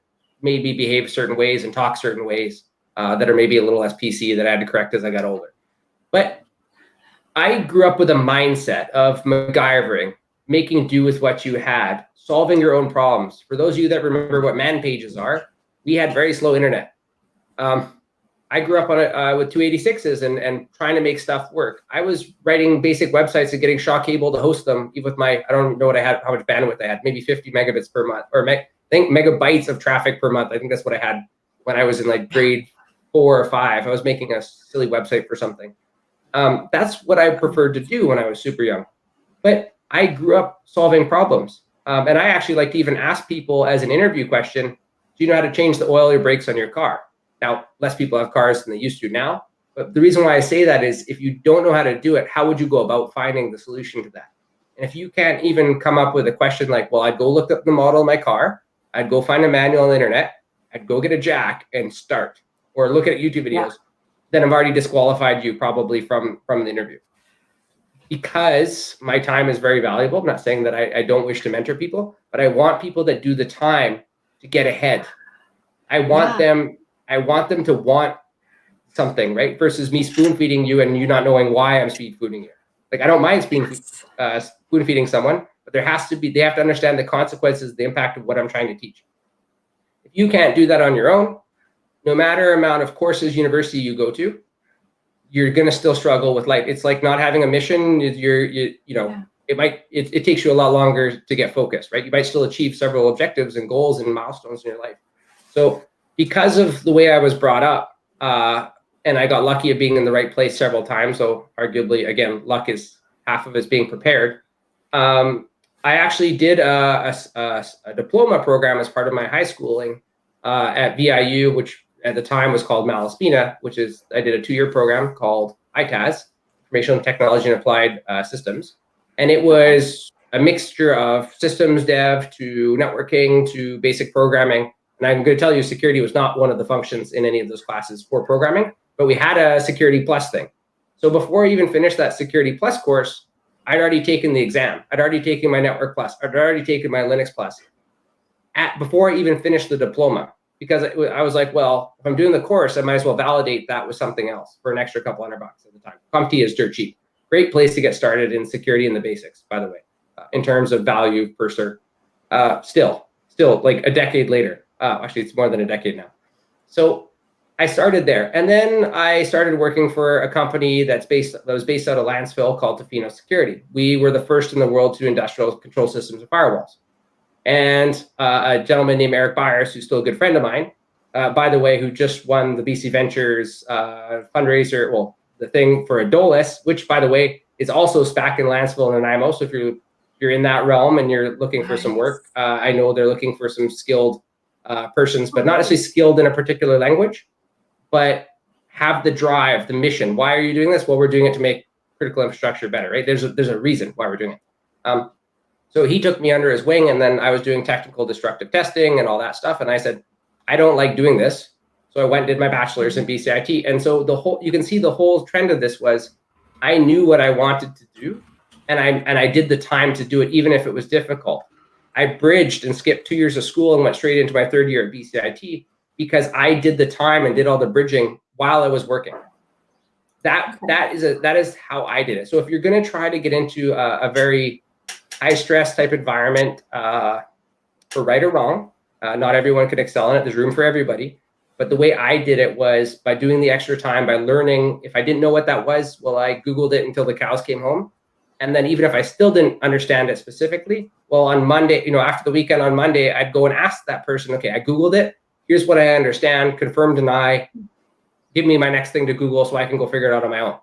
made me behave certain ways and talk certain ways that are maybe a little less PC that I had to correct as I got older. But I grew up with a mindset of MacGyvering, making do with what you had, solving your own problems. For those of you that remember what man pages are, we had very slow internet. I grew up on it with 286s and trying to make stuff work. I was writing basic websites and getting Shaw Cable to host them, even with my, I don't know what I had, how much bandwidth I had, maybe 50 megabits per month, or I think megabytes of traffic per month. I think that's what I had when I was in like grade 4 or 5. I was making a silly website for something. That's what I preferred to do when I was super young. But I grew up solving problems. And I actually like to even ask people as an interview question, do you know how to change the oil or brakes on your car? Now, less people have cars than they used to now. But the reason why I say that is if you don't know how to do it, how would you go about finding the solution to that? And if you can't even come up with a question like, well, I'd go look up the model of my car, I'd go find a manual on the internet, I'd go get a jack and start, or look at YouTube videos, then I've already disqualified you probably from the interview. Because my time is very valuable. I'm not saying that I don't wish to mentor people, but I want people that do the time to get ahead. I want them to want something, right? Versus me spoon feeding you and you not knowing why I'm spoon feeding you. Like, I don't mind spoon feeding someone, but they have to understand the consequences, the impact of what I'm trying to teach. If you can't do that on your own, no matter amount of courses, university you go to, you're going to still struggle with life. It's like not having a mission. It takes you a lot longer to get focused, right? You might still achieve several objectives and goals and milestones in your life. So because of the way I was brought up, and I got lucky at being in the right place several times, so arguably, again, luck is half of it's being prepared. I actually did a diploma program as part of my high schooling at VIU, which at the time was called Malaspina, which is, I did a 2-year program called ITAS, Information Technology and Applied Systems. And it was a mixture of systems dev to networking to basic programming. And I'm going to tell you, security was not one of the functions in any of those classes for programming, but we had a Security Plus thing. So before I even finished that Security Plus course, I'd already taken the exam. I'd already taken my Network Plus. I'd already taken my Linux Plus before I even finished the diploma, because I was like, well, if I'm doing the course, I might as well validate that with something else for an extra couple $100 at the time. CompTIA is dirt cheap. Great place to get started in security and the basics, by the way, in terms of value per cert. Still like a decade later. Actually, it's more than a decade now. So I started there, and then I started working for a company that was based out of Lansville called Tofino Security. We were the first in the world to do industrial control systems and firewalls. And a gentleman named Eric Byers, who's still a good friend of mine, by the way, who just won the BC Ventures fundraiser, well, the thing for Adolis, which, by the way, is also SPAC in Lansville and Nanaimo. So if you're in that realm and you're looking for some work, I know they're looking for some skilled persons, but not necessarily skilled in a particular language, but have the drive, the mission. Why are you doing this? Well, we're doing it to make critical infrastructure better, right? There's a reason why we're doing it. So he took me under his wing, and then I was doing technical destructive testing and all that stuff. And I said, I don't like doing this. So I went and did my bachelor's in BCIT. And so you can see the whole trend of this was I knew what I wanted to do, and I did the time to do it, even if it was difficult. I bridged and skipped 2 years of school and went straight into my third year at BCIT because I did the time and did all the bridging while I was working. That is how I did it. So if you're going to try to get into a very high stress type environment, for right or wrong, not everyone can excel in it. There's room for everybody. But the way I did it was by doing the extra time, by learning. If I didn't know what that was, well, I Googled it until the cows came home. And then even if I still didn't understand it specifically, well, on Monday, after the weekend on Monday, I'd go and ask that person, okay, I Googled it. Here's what I understand, confirm, deny, give me my next thing to Google so I can go figure it out on my own.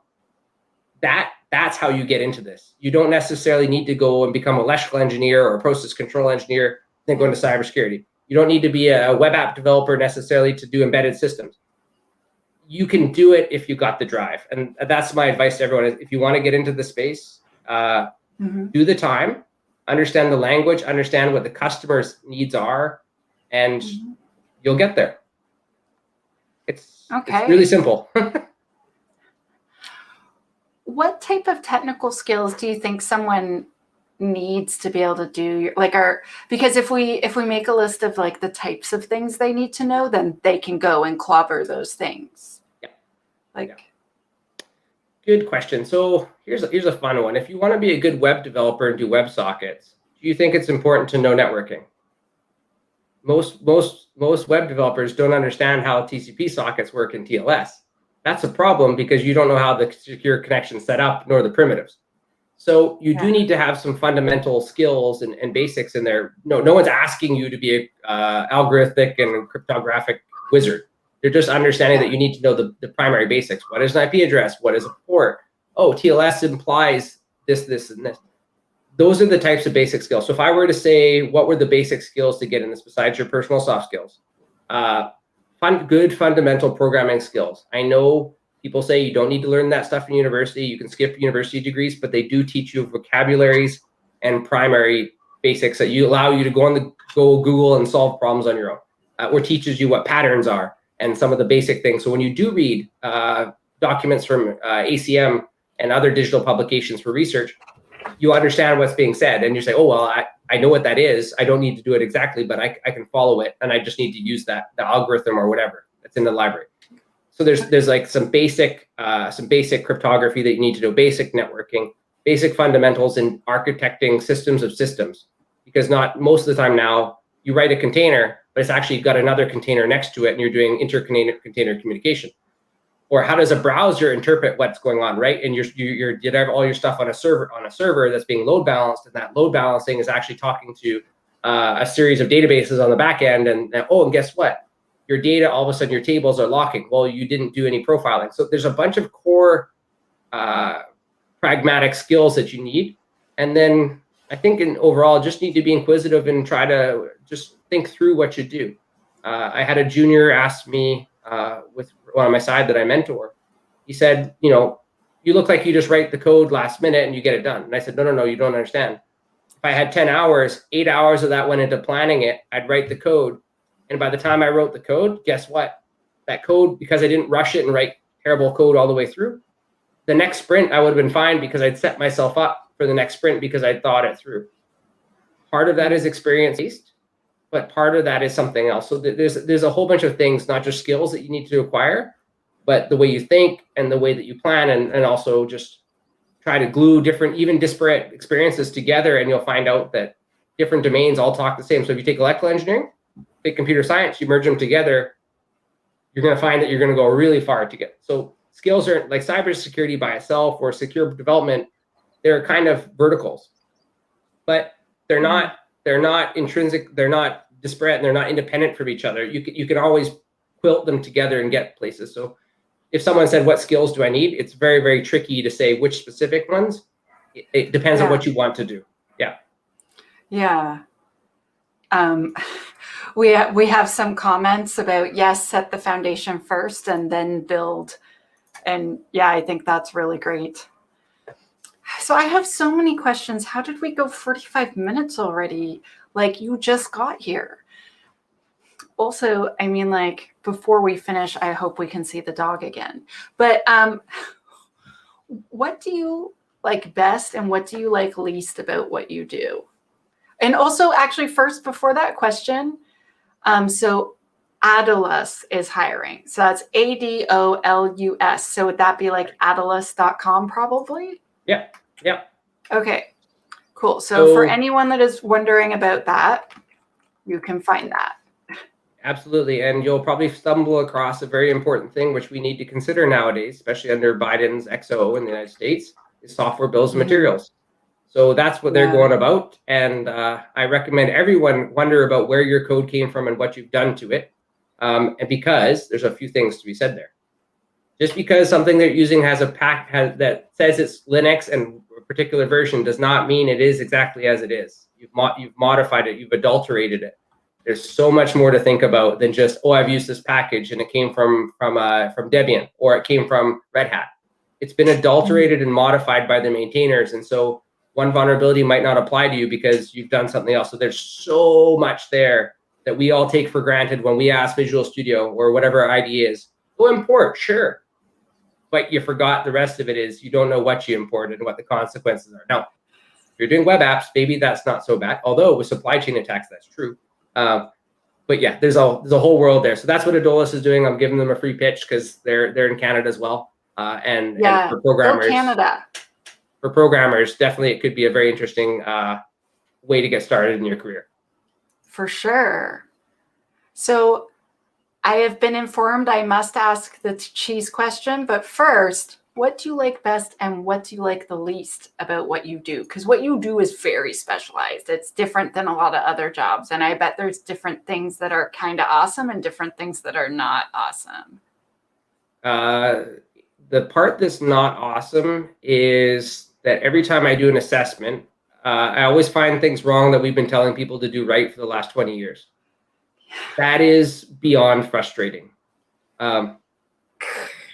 That's how you get into this. You don't necessarily need to go and become an electrical engineer or a process control engineer, then go into cybersecurity. You don't need to be a web app developer necessarily to do embedded systems. You can do it if you got the drive. And that's my advice to everyone. If you want to get into the space, do the time, understand the language, understand what the customer's needs are, and you'll get there. It's really simple. What type of technical skills do you think someone needs to be able to do, because if we make a list of like the types of things they need to know, then they can go and clobber those things. Good question. So here's a fun one. If you want to be a good web developer and do WebSockets, do you think it's important to know networking? Most web developers don't understand how TCP sockets work in TLS. That's a problem because you don't know how the secure connection is set up, nor the primitives. So you do need to have some fundamental skills and basics in there. No one's asking you to be a algorithmic and cryptographic wizard. They're just understanding that you need to know the primary basics. What is an IP address? What is a port? Oh, TLS implies this, this, and this. Those are the types of basic skills. So if I were to say, what were the basic skills to get in this besides your personal soft skills? Good fundamental programming skills. I know people say you don't need to learn that stuff in university. You can skip university degrees, but they do teach you vocabularies and primary basics that allow you to go Google and solve problems on your own, or teaches you what patterns are and some of the basic things. So when you do read documents from ACM and other digital publications for research, you understand what's being said, and you say, oh, well, I know what that is. I don't need to do it exactly, but I can follow it, and I just need to use the algorithm or whatever that's in the library. So there's like some basic cryptography that you need to know, basic networking, basic fundamentals in architecting systems of systems, because not most of the time now you write a container, but it's actually got another container next to it, and you're doing inter-container communication. Or how does a browser interpret what's going on, right? And you have all your stuff on a server that's being load balanced, and that load balancing is actually talking to a series of databases on the back end. And guess what? Your data, all of a sudden, your tables are locking. Well, you didn't do any profiling. So there's a bunch of core pragmatic skills that you need. And then I think overall, just need to be inquisitive and try to just think through what you do. I had a junior ask me with one on my side that I mentor. He said, you look like you just write the code last minute and you get it done. And I said, no, you don't understand. If I had 10 hours, 8 hours of that went into planning it. I'd write the code. And by the time I wrote the code, guess what? That code, because I didn't rush it and write terrible code all the way through, the next sprint I would have been fine because I'd set myself up for the next sprint because I thought it through. Part of that is experience-based, but part of that is something else. So there's a whole bunch of things, not just skills that you need to acquire, but the way you think and the way that you plan, and also just try to glue different, even disparate experiences together, and you'll find out that different domains all talk the same. So if you take electrical engineering, take computer science, you merge them together, you're going to find that you're going to go really far together. So skills are like cybersecurity by itself or secure development. They're kind of verticals, but they're not intrinsic. They're not disparate, and they're not independent from each other. You can always quilt them together and get places. So if someone said, what skills do I need? It's very, very tricky to say which specific ones. It depends on what you want to do. Yeah. Yeah. We have some comments about, yes, set the foundation first and then build. And yeah, I think that's really great. So I have so many questions. How did we go 45 minutes already? Like, you just got here. also, I mean, like, before we finish, I hope we can see the dog again. But what do you like best and what do you like least about what you do? And also, actually, first, before that question, so Adolus is hiring. So that's ADOLUS. So would that be like adolus.com probably? Yeah. Yeah. Okay, cool. So for anyone that is wondering about that, you can find that. Absolutely. And you'll probably stumble across a very important thing, which we need to consider nowadays, especially under Biden's XO in the United States, is software bills of materials. So that's what they're going about. And I recommend everyone wonder about where your code came from and what you've done to it. And because there's a few things to be said there. Just because something they're using has a that says it's Linux and a particular version does not mean it is exactly as it is. You've modified it, you've adulterated it. There's so much more to think about than just, oh, I've used this package and it came from Debian or it came from Red Hat. It's been adulterated and modified by the maintainers, and so one vulnerability might not apply to you because you've done something else. So there's so much there that we all take for granted when we ask Visual Studio or whatever IDE is. Go import, sure, but you forgot the rest of it is you don't know what you imported and what the consequences are. Now, if you're doing web apps, maybe that's not so bad. Although with supply chain attacks, that's true. But yeah, there's a whole world there. So that's what Adolus is doing. I'm giving them a free pitch because they're in Canada as well. And for programmers, Canada. For programmers, definitely it could be a very interesting way to get started in your career. For sure. So I have been informed I must ask the cheese question, but first, what do you like best and what do you like the least about what you do? Because what you do is very specialized. It's different than a lot of other jobs. And I bet there's different things that are kind of awesome and different things that are not awesome. The part that's not awesome is that every time I do an assessment, I always find things wrong that we've been telling people to do right for the last 20 years. That is beyond frustrating.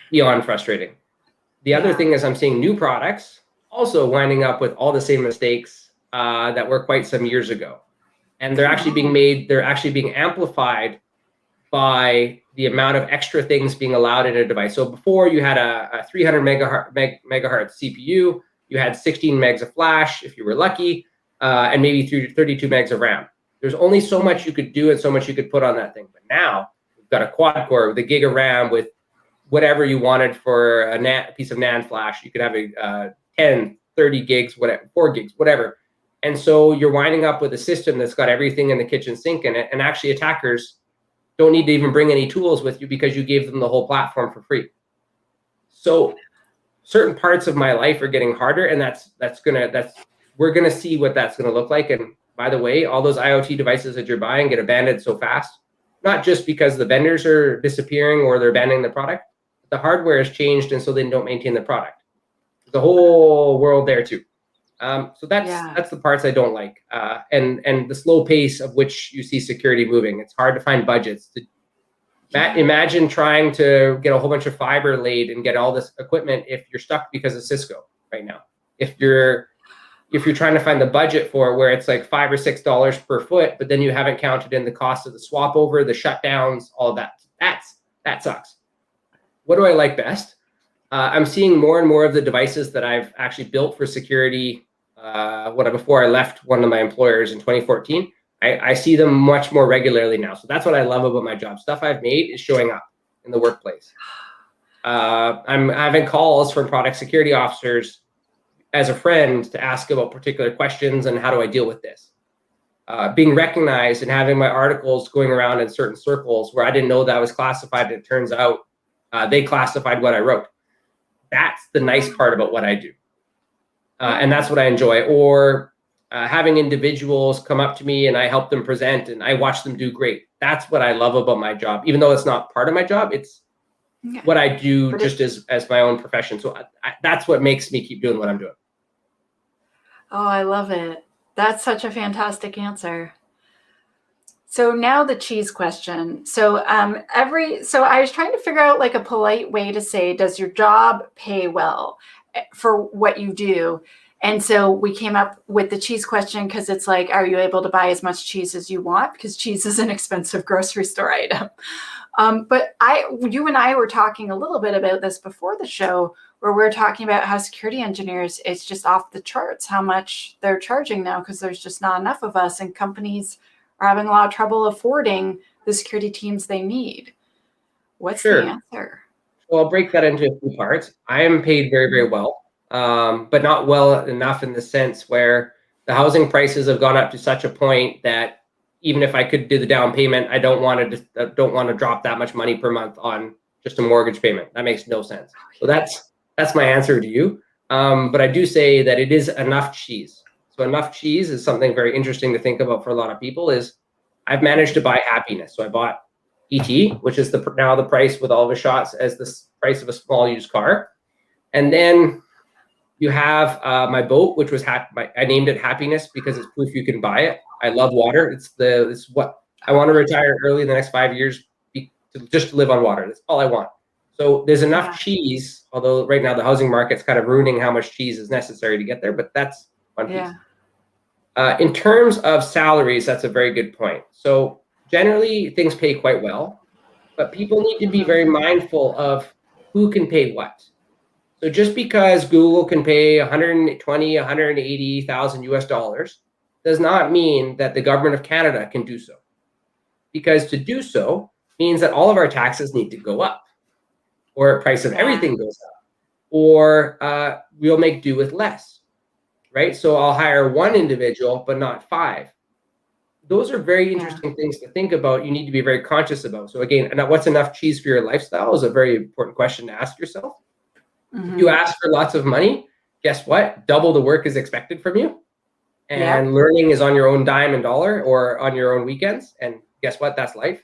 Beyond frustrating. The other thing is I'm seeing new products also winding up with all the same mistakes that were quite some years ago. And they're actually being amplified by the amount of extra things being allowed in a device. So before you had a 300 megahertz CPU, you had 16 megs of flash if you were lucky, and maybe 32 megs of RAM. There's only so much you could do and so much you could put on that thing. But now we've got a quad core with a gig of RAM with whatever you wanted for a piece of NAND flash. You could have a 10, 30 gigs, whatever, 4 gigs, whatever. And so you're winding up with a system that's got everything in the kitchen sink in it. And actually attackers don't need to even bring any tools with you because you gave them the whole platform for free. So certain parts of my life are getting harder, and we're gonna see what that's gonna look like. And by the way, all those IoT devices that you're buying get abandoned so fast, not just because the vendors are disappearing or they're abandoning the product. The hardware has changed, and so they don't maintain the product. There's a whole world there too. So that's the parts I don't like, and the slow pace of which you see security moving. It's hard to find budgets. Imagine trying to get a whole bunch of fiber laid and get all this equipment if you're stuck because of Cisco right now. If you're trying to find the budget for it, where it's like $5 or $6 per foot, but then you haven't counted in the cost of the swap over, the shutdowns, all of that. That sucks. What do I like best? I'm seeing more and more of the devices that I've actually built for security. Before I left one of my employers in 2014, I see them much more regularly now. So that's what I love about my job. Stuff I've made is showing up in the workplace. I'm having calls from product security officers as a friend to ask about particular questions and how do I deal with this. Being recognized and having my articles going around in certain circles where I didn't know that was classified, and it turns out they classified what I wrote. That's the nice part about what I do. And that's what I enjoy. Or having individuals come up to me and I help them present and I watch them do great. That's what I love about my job. Even though it's not part of my job, it's what I do just as my own profession. So that's what makes me keep doing what I'm doing. Oh, I love it. That's such a fantastic answer. So now the cheese question. So I was trying to figure out like a polite way to say, does your job pay well for what you do? And so we came up with the cheese question because it's like, are you able to buy as much cheese as you want? Because cheese is an expensive grocery store item. But you and I were talking a little bit about this before the show, where we're talking about how security engineers, it's just off the charts how much they're charging now because there's just not enough of us, and companies are having a lot of trouble affording the security teams they need. What's the answer? Well, I'll break that into a few parts. I am paid very, very well, but not well enough in the sense where the housing prices have gone up to such a point that even if I could do the down payment, I don't want to drop that much money per month on just a mortgage payment. That makes no sense. So that's my answer to you. But I do say that it is enough cheese. So enough cheese is something very interesting to think about for a lot of people. Is I've managed to buy happiness. So I bought ET, which is now the price with all of the shots as the price of a small used car. And then you have my boat, which was I named it Happiness because it's proof you can buy it. I love water. It's what I want to retire early in the next 5 years just to live on water. That's all I want. So there's enough cheese, although right now the housing market's kind of ruining how much cheese is necessary to get there, but that's one piece. In terms of salaries, that's a very good point. So generally, things pay quite well, but people need to be very mindful of who can pay what. So just because Google can pay 120, 180,000 US dollars does not mean that the government of Canada can do so. Because to do so means that all of our taxes need to go up, or the price of everything goes up, or we'll make do with less, right? So I'll hire one individual, but not 5. Those are very interesting things to think about. You need to be very conscious about. So again, what's enough cheese for your lifestyle is a very important question to ask yourself. If you ask for lots of money, guess what? Double the work is expected from you. And learning is on your own dime and dollar or on your own weekends. And guess what? That's life.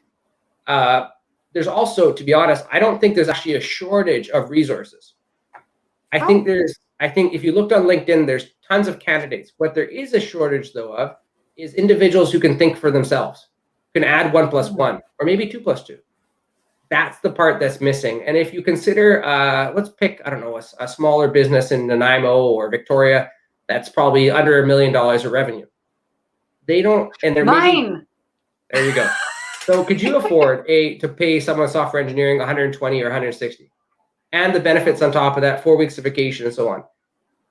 There's also, to be honest, I don't think there's actually a shortage of resources. I think if you looked on LinkedIn, there's tons of candidates. What there is a shortage, though, of is individuals who can think for themselves, can add 1 + 1, or maybe 2 + 2. That's the part that's missing. And if you consider, let's pick, I don't know, a smaller business in Nanaimo or Victoria, that's probably under $1 million of revenue. They don't, and they're mine. There you go. So could you afford to pay someone software engineering 120 or 160, and the benefits on top of that, 4 weeks of vacation and so on?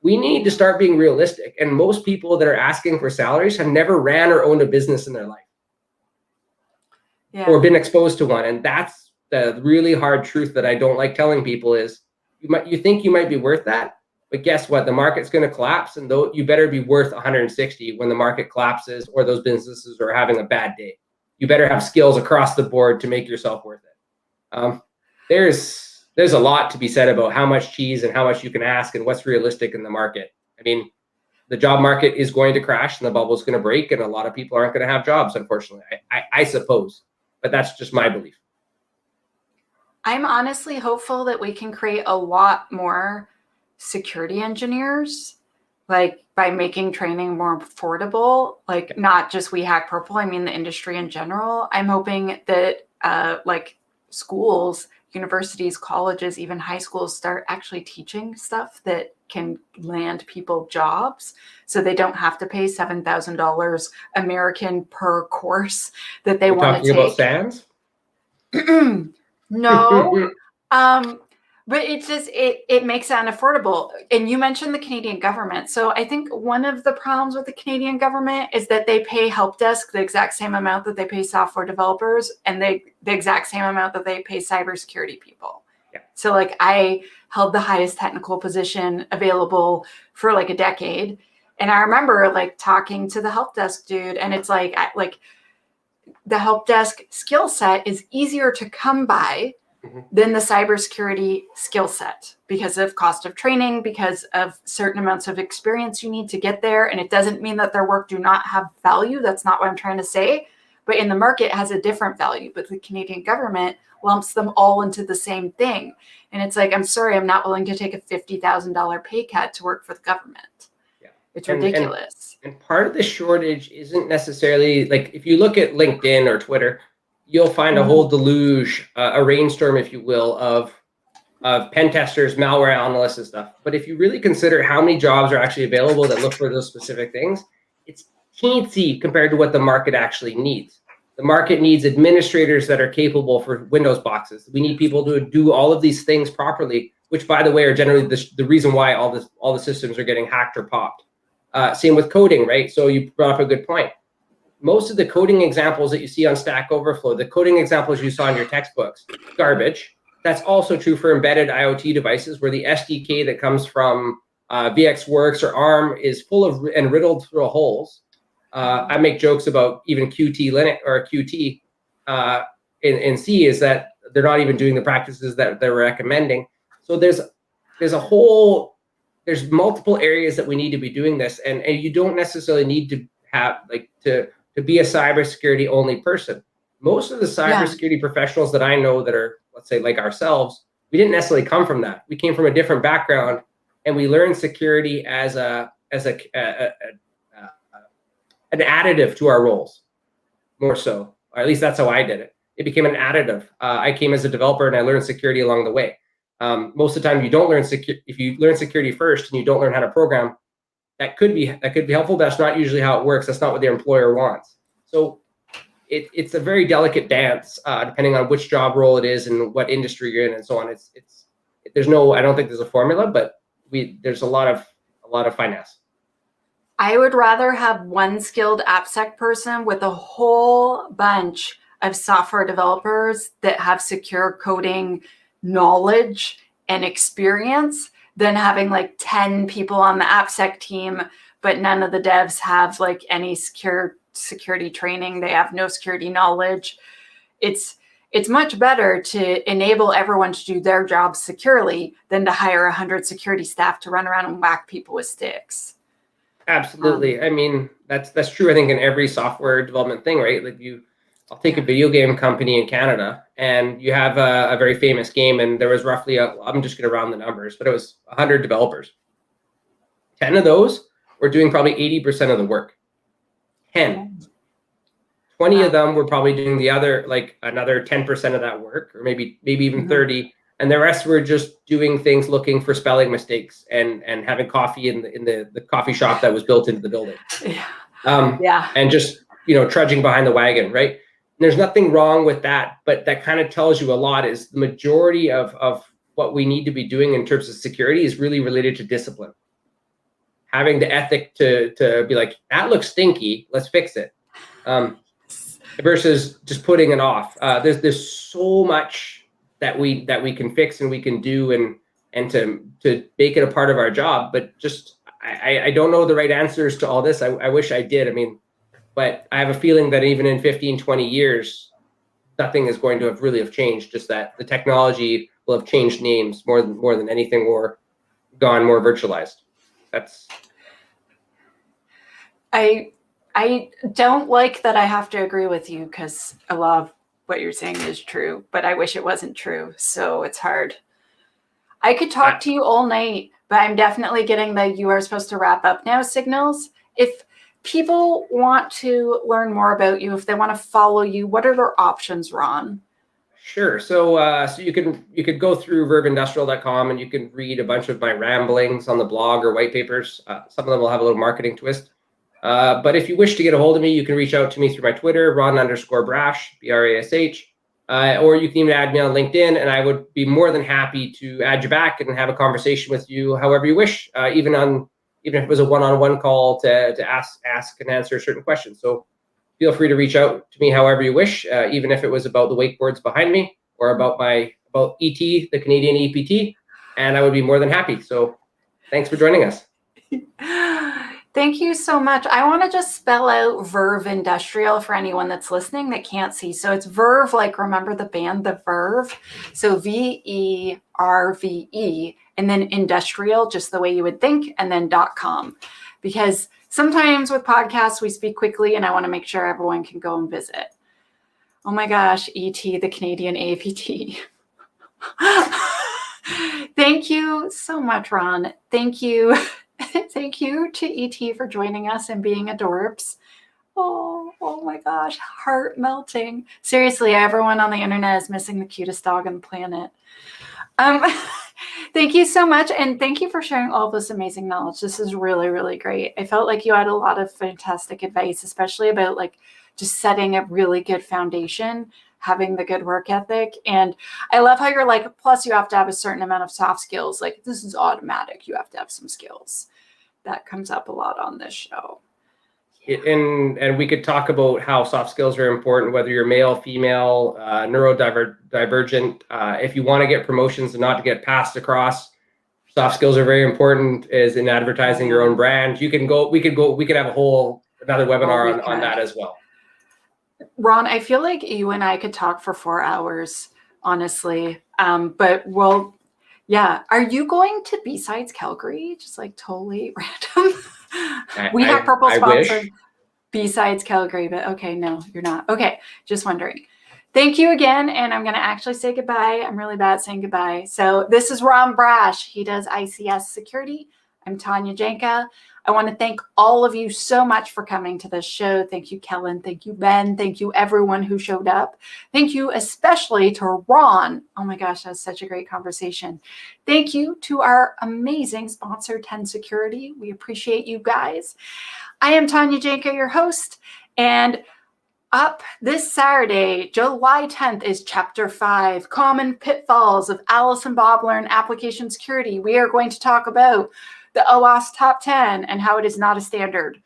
We need to start being realistic. And most people that are asking for salaries have never ran or owned a business in their life, or been exposed to one. And that's the really hard truth that I don't like telling people is you think you might be worth that, but guess what? The market's going to collapse, and you better be worth 160 when the market collapses or those businesses are having a bad day. You better have skills across the board to make yourself worth it. There's a lot to be said about how much cheese and how much you can ask and what's realistic in the market. I mean, the job market is going to crash and the bubble's going to break, and a lot of people aren't going to have jobs, unfortunately, I suppose. But that's just my belief. I'm honestly hopeful that we can create a lot more security engineers, like by making training more affordable, like not just We Hack Purple, I mean the industry in general. I'm hoping that like schools, universities, colleges, even high schools start actually teaching stuff that can land people jobs, so they don't have to pay $7,000 American per course that they want to take. Talking about SANS? No. But it's just, it makes it unaffordable. And you mentioned the Canadian government. So I think one of the problems with the Canadian government is that they pay help desk the exact same amount that they pay software developers, and the exact same amount that they pay cybersecurity people. Yeah. So like I held the highest technical position available for like a decade. And I remember like talking to the help desk dude, and it's like the help desk skill set is easier to come by than the cybersecurity skill set because of cost of training, because of certain amounts of experience you need to get there. And it doesn't mean that their work do not have value. That's not what I'm trying to say. But in the market, it has a different value. But the Canadian government lumps them all into the same thing. And it's like, I'm sorry, I'm not willing to take a $50,000 pay cut to work for the government. Yeah. It's ridiculous. And part of the shortage isn't necessarily, like, if you look at LinkedIn or Twitter, you'll find a whole deluge, a rainstorm, if you will, of of pen testers, malware analysts, and stuff. But if you really consider how many jobs are actually available that look for those specific things, it's teensy compared to what the market actually needs. The market needs administrators that are capable for Windows boxes. We need people to do all of these things properly, which, by the way, are generally the reason why all the systems are getting hacked or popped. Same with coding, right? So you brought up a good point. Most of the coding examples that you see on Stack Overflow, the coding examples you saw in your textbooks, garbage. That's also true for embedded IoT devices, where the SDK that comes from VxWorks or ARM is full of and riddled through holes. I make jokes about even Qt Linux or Qt in C is that they're not even doing the practices that they're recommending. So there's multiple areas that we need to be doing this, and you don't necessarily need to have to be a cybersecurity only person. Most of the cybersecurity professionals that I know that are, let's say, like ourselves, we didn't necessarily come from that. We came from a different background, and we learned security as an additive to our roles, more so. Or at least that's how I did it. It became an additive. I came as a developer, and I learned security along the way. Most of the time, you don't learn if you learn security first and you don't learn how to program. That could be helpful, but that's not usually how it works. That's not what the employer wants. So it's a very delicate dance, depending on which job role it is and what industry you're in and so on. I don't think there's a formula, but there's a lot of finesse. I would rather have one skilled AppSec person with a whole bunch of software developers that have secure coding knowledge and experience than having like 10 people on the AppSec team, but none of the devs have like any security training. They have no security knowledge. It's much better to enable everyone to do their jobs securely than to hire 100 security staff to run around and whack people with sticks. Absolutely. I mean, that's true, I think, in every software development thing, right? Like I'll take a video game company in Canada, and you have a very famous game, and there was roughly I'm just going to round the numbers, but it was 100 developers. 10 of those were doing probably 80% of the work. 10. 20 of them were probably doing the other, like another 10% of that work, or maybe even 30. And the rest were just doing things, looking for spelling mistakes and having coffee in the coffee shop that was built into the building. And just, trudging behind the wagon, right? There's nothing wrong with that, but that kind of tells you a lot. Is the majority of what we need to be doing in terms of security is really related to discipline. Having the ethic to be like, that looks stinky, let's fix it. Versus just putting it off. There's so much that we can fix and we can do and to make it a part of our job. But just I don't know the right answers to all this. I wish I did. I mean, but I have a feeling that even in 15, 20 years, nothing is going to have changed. Just that the technology will have changed names more than anything, or gone more virtualized. I don't like that I have to agree with you, because a lot of what you're saying is true, but I wish it wasn't true. So it's hard. I could talk to you all night, but I'm definitely getting the you are supposed to wrap up now signals. If people want to learn more about you, if they want to follow you, what are their options, Ron? Sure. So you could go through vervindustrial.com and you can read a bunch of my ramblings on the blog or white papers. Some of them will have a little marketing twist. But if you wish to get a hold of me, you can reach out to me through my Twitter, Ron_Brash, BRASH, or you can even add me on LinkedIn, and I would be more than happy to add you back and have a conversation with you however you wish, even if it was a one-on-one call to ask and answer certain questions. So feel free to reach out to me however you wish, even if it was about the wakeboards behind me or about ET, the Canadian EPT, and I would be more than happy. So thanks for joining us. Thank you so much. I want to just spell out Verve Industrial for anyone that's listening that can't see. So it's Verve, like remember the band, The Verve. So VERVE, and then industrial, just the way you would think, and then .com. Because sometimes with podcasts, we speak quickly, and I want to make sure everyone can go and visit. Oh my gosh, ET, the Canadian APT. Thank you so much, Ron. Thank you. Thank you to ET for joining us and being adorbs. Oh my gosh, heart melting. Seriously, everyone on the internet is missing the cutest dog on the planet. Um, thank you so much. And thank you for sharing all this amazing knowledge. This is really, really great. I felt like you had a lot of fantastic advice, especially about like just setting a really good foundation, having the good work ethic. And I love how you're like, plus you have to have a certain amount of soft skills. Like this is automatic. You have to have some skills. That comes up a lot on this show. And we could talk about how soft skills are important, whether you're male, female, neurodivergent. If you want to get promotions and not to get passed across, soft skills are very important. Is in advertising your own brand. We could have another webinar on that as well. Ron, I feel like you and I could talk for 4 hours, honestly. But yeah. Are you going to B-Sides Calgary? Just like totally random. We have Purple sponsored B-Sides Calgary, but okay, no, you're not. Okay, just wondering. Thank you again, and I'm going to actually say goodbye. I'm really bad at saying goodbye. So this is Ron Brash. He does ICS Security. I'm Tanya Janka. I want to thank all of you so much for coming to this show. Thank you, Kellen. Thank you, Ben. Thank you, everyone who showed up. Thank you especially to Ron. Oh my gosh, that's such a great conversation. Thank you to our amazing sponsor, 10 Security. We appreciate you guys. I am Tanya Janka, your host, and up this Saturday, July 10th, is Chapter 5, Common Pitfalls of Alice and Bob Learn Application Security. We are going to talk about the OWASP Top 10 and how it is not a standard.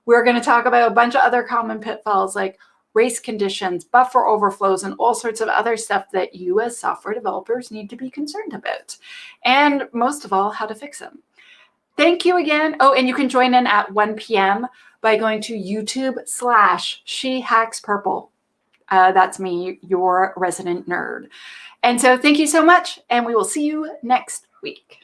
We're going to talk about a bunch of other common pitfalls like race conditions, buffer overflows, and all sorts of other stuff that you as software developers need to be concerned about. And most of all, how to fix them. Thank you again. Oh, and you can join in at 1 p.m. by going to YouTube/SheHacksPurple. That's me, your resident nerd. And so thank you so much, and we will see you next week.